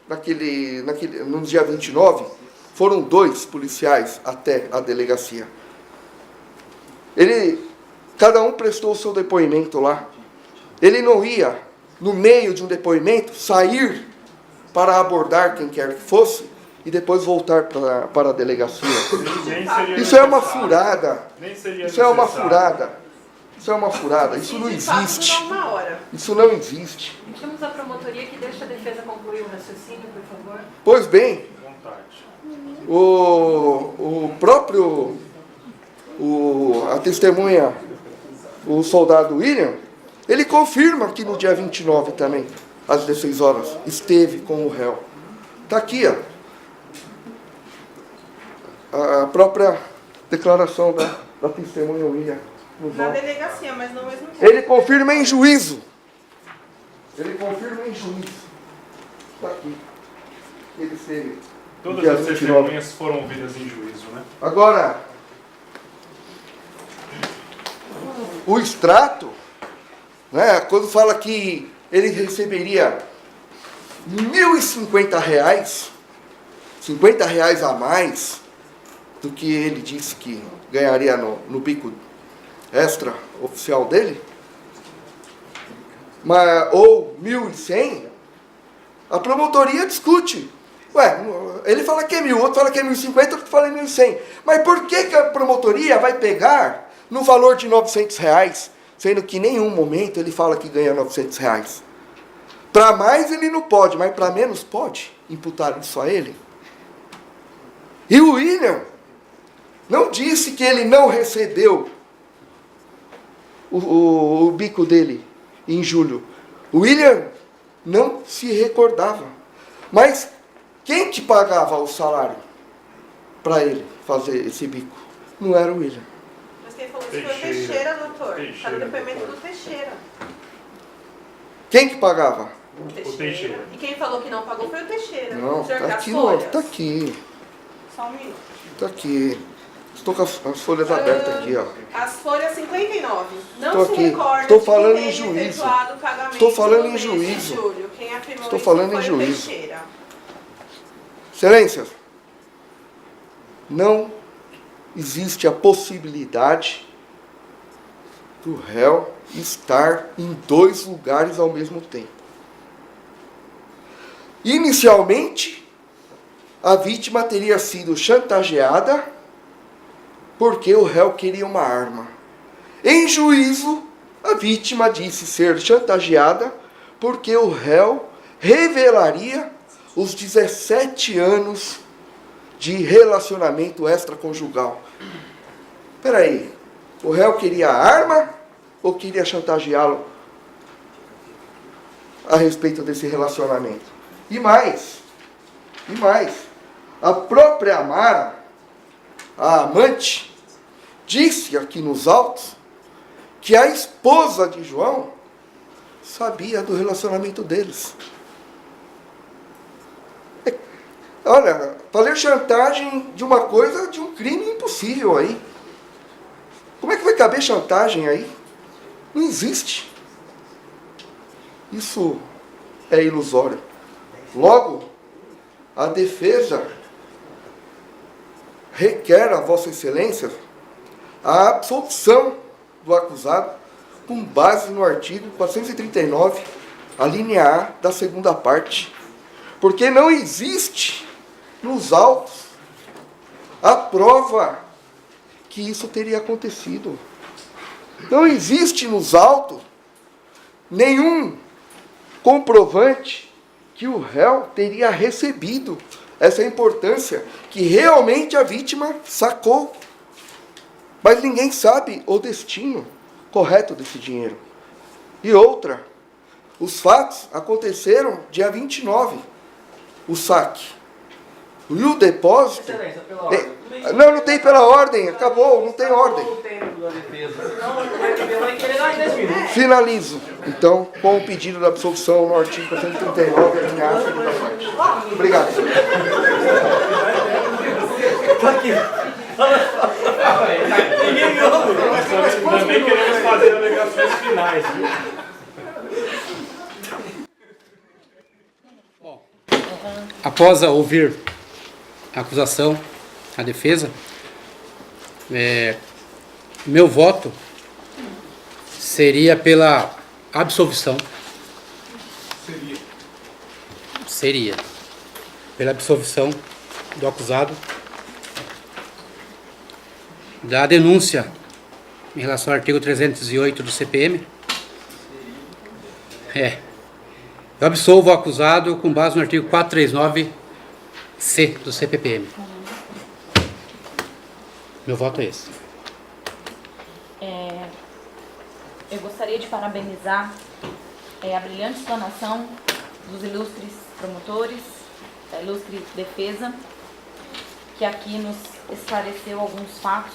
no dia 29, foram 2 policiais até a delegacia. Cada um prestou o seu depoimento lá. Ele não ia, no meio de um depoimento, sair para abordar quem quer que fosse e depois voltar para a delegacia. Isso é uma furada. Isso é uma furada. Isso é uma furada. Isso não existe. Isso não existe. Temos a promotoria que deixa a defesa concluir o raciocínio, por favor. Pois bem, a testemunha, o soldado William, ele confirma que no dia 29 também, às 16 horas, esteve com o réu. Está aqui, ó. A própria declaração da testemunha William. Na delegacia, mas não mesmo tempo. Ele confirma em juízo. Ele confirma em juízo. Está aqui. Ele esteve. Todas as testemunhas foram ouvidas em juízo, né? Agora, o extrato, né, quando fala que ele receberia R$1.050, R$50 a mais do que ele disse que ganharia no bico extra oficial dele, ou 1.100, a promotoria discute. Ué, ele fala que é 1.000, outro fala que é 1.050, outro fala que é 1.100. Mas por que a promotoria vai pegar no valor de R$900, sendo que em nenhum momento ele fala que ganha R$900? Para mais ele não pode, mas para menos pode imputar isso a ele. E o William não disse que ele não recebeu o bico dele em julho. O William não se recordava. Mas quem que pagava o salário para ele fazer esse bico? Não era o William. Mas quem falou isso foi o Teixeira, doutor. Está no depoimento do Teixeira. Quem que pagava? O Teixeira. E quem falou que não pagou foi o Teixeira. Não, está aqui, tá aqui. Só um minuto. Está aqui. Estou com as folhas abertas aqui, ó. As folhas 59. Não Estou se aqui. recorda Estou de falando ter em juízo. efetuado o pagamento Estou falando no em mês de juízo. julho. Quem afirmou Estou isso falando foi em o juízo. Teixeira. Excelências, não existe a possibilidade do réu estar em 2 lugares ao mesmo tempo. Inicialmente, a vítima teria sido chantageada porque o réu queria uma arma. Em juízo, a vítima disse ser chantageada porque o réu revelaria os 17 anos de relacionamento extraconjugal. Espera aí, o réu queria a arma ou queria chantageá-lo a respeito desse relacionamento? E mais, a própria Amara, a amante, disse aqui nos autos que a esposa de João sabia do relacionamento deles. Olha, fazer chantagem de uma coisa, de um crime impossível aí. Como é que vai caber chantagem aí? Não existe. Isso é ilusório. Logo, a defesa requer a Vossa Excelência a absolvição do acusado com base no artigo 439, a linha A da segunda parte. Porque não existe nos autos a prova que isso teria acontecido. Não existe nos autos nenhum comprovante que o réu teria recebido essa importância que realmente a vítima sacou. Mas ninguém sabe o destino correto desse dinheiro. E outra, os fatos aconteceram dia 29, o saque. E o depósito... Excelência, pela ordem. Não tem pela ordem, acabou, não tem ordem. Não tem da defesa. Senão vai querer dar em 10 minutos. Finalizo, então, com o pedido de absolvição no artigo 439, a linha A, segunda parte. Obrigado. Ninguém me ouve. Nós também queremos fazer alegações finais. Após ouvir a acusação, a defesa, meu voto seria pela absolvição. Seria pela absolvição do acusado da denúncia em relação ao artigo 308 do CPM. Eu absolvo o acusado com base no artigo 439-C do CPPM. Meu voto é esse. Eu gostaria de parabenizar a brilhante explanação dos ilustres promotores, da ilustre defesa, que aqui nos esclareceu alguns fatos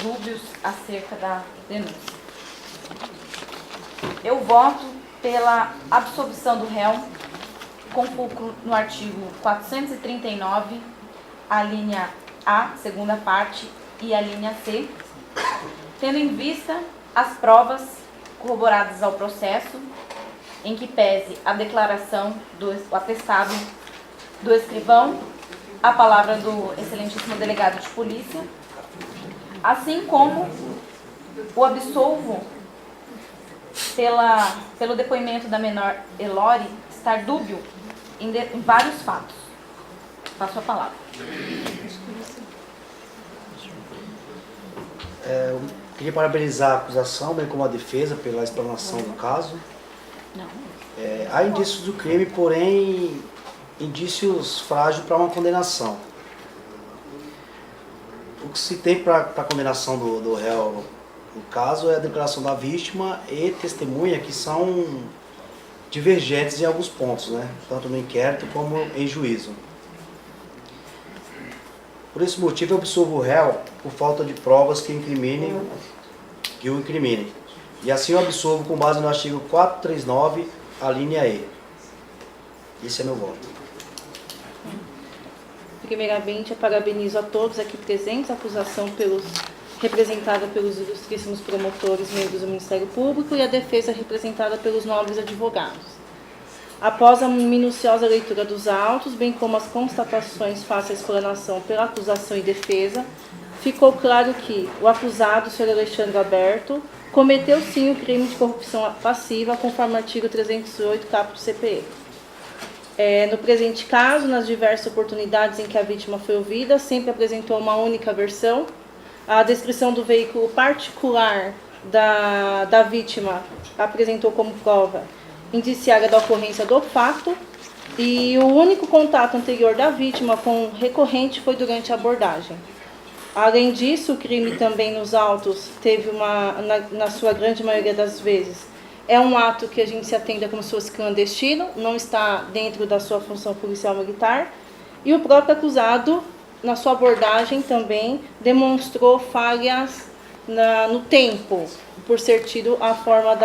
dúbios acerca da denúncia. Eu voto pela absolvição do réu, com fulcro no artigo 439, a linha A, segunda parte, e a linha C, tendo em vista as provas corroboradas ao processo, em que pese a declaração do atestado do escrivão, a palavra do excelentíssimo delegado de polícia, assim como o absolvo pelo depoimento da menor Elore estar dúbio em vários fatos. Passo a palavra. Eu queria parabenizar a acusação, bem como a defesa, pela explanação do caso. Há indícios do crime, porém, indícios frágeis para uma condenação. O que se tem para a condenação do réu, no caso, é a declaração da vítima e testemunha, que são divergentes em alguns pontos, né? Tanto no inquérito como em juízo. Por esse motivo, eu absolvo o réu por falta de provas que o incriminem. E assim eu absolvo com base no artigo 439, a linha E. Esse é meu voto. Primeiramente, eu parabenizo a todos aqui presentes, a acusação representada pelos ilustríssimos promotores, membros do Ministério Público, e a defesa representada pelos nobres advogados. Após a minuciosa leitura dos autos, bem como as constatações face à explanação pela acusação e defesa, ficou claro que o acusado, Sr. Alexandre Alberto, cometeu sim o crime de corrupção passiva, conforme o artigo 308, caput CPE. No presente caso, nas diversas oportunidades em que a vítima foi ouvida, sempre apresentou uma única versão. A descrição do veículo particular da vítima apresentou como prova indiciária da ocorrência do fato, e o único contato anterior da vítima com o recorrente foi durante a abordagem. Além disso, o crime também nos autos teve na sua grande maioria das vezes, é um ato que a gente se atenda como se fosse clandestino, não está dentro da sua função policial militar, e o próprio acusado, na sua abordagem também, demonstrou falhas no tempo, por ser tido a forma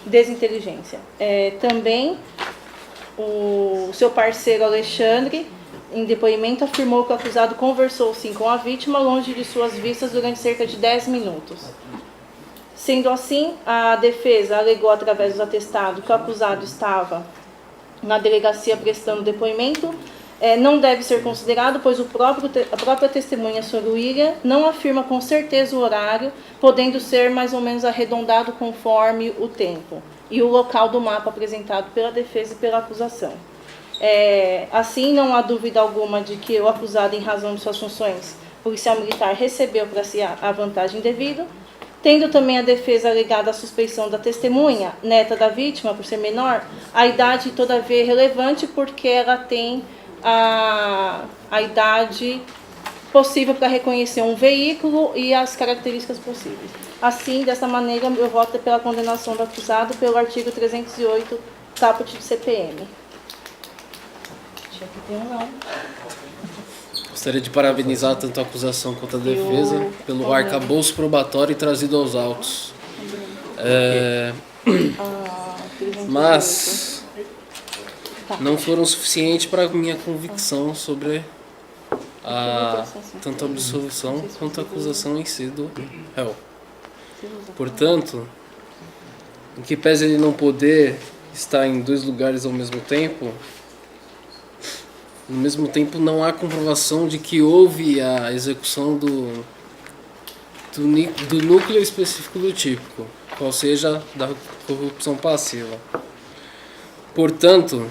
desinteligência. Também o seu parceiro Alexandre, em depoimento, afirmou que o acusado conversou sim com a vítima longe de suas vistas durante cerca de 10 minutos. Sendo assim, a defesa alegou através do atestado que o acusado estava na delegacia prestando depoimento. Não deve ser considerado, pois a própria testemunha, Sr. William, não afirma com certeza o horário, podendo ser mais ou menos arredondado conforme o tempo e o local do mapa apresentado pela defesa e pela acusação. Assim, não há dúvida alguma de que o acusado, em razão de suas funções policial militar, recebeu para si a vantagem devida, tendo também a defesa alegado a suspeição da testemunha, neta da vítima, por ser menor, a idade todavia é relevante porque ela tem a idade possível para reconhecer um veículo e as características possíveis. Assim, dessa maneira, eu voto pela condenação do acusado pelo artigo 308, caput do CPM. Gostaria de parabenizar tanto a acusação quanto a defesa pelo arcabouço probatório trazido aos autos. Mas não foram suficientes para a minha convicção sobre tanto a absolvição quanto a acusação em si do réu. Portanto, em que pese ele não poder estar em dois lugares ao mesmo tempo, não há comprovação de que houve a execução do núcleo específico do típico, qual seja da corrupção passiva. Portanto,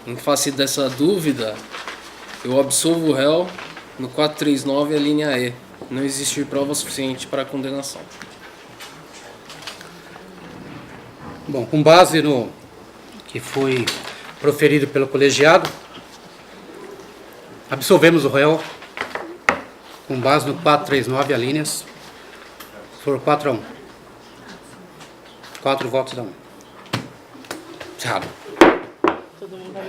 em face dessa dúvida, eu absolvo o réu no 439, a linha E. Não existir prova suficiente para a condenação. Bom, com base no que foi proferido pelo colegiado, absolvemos o réu com base no 439, alíneas, por 4-1. 4 votos a 1. Cerrado.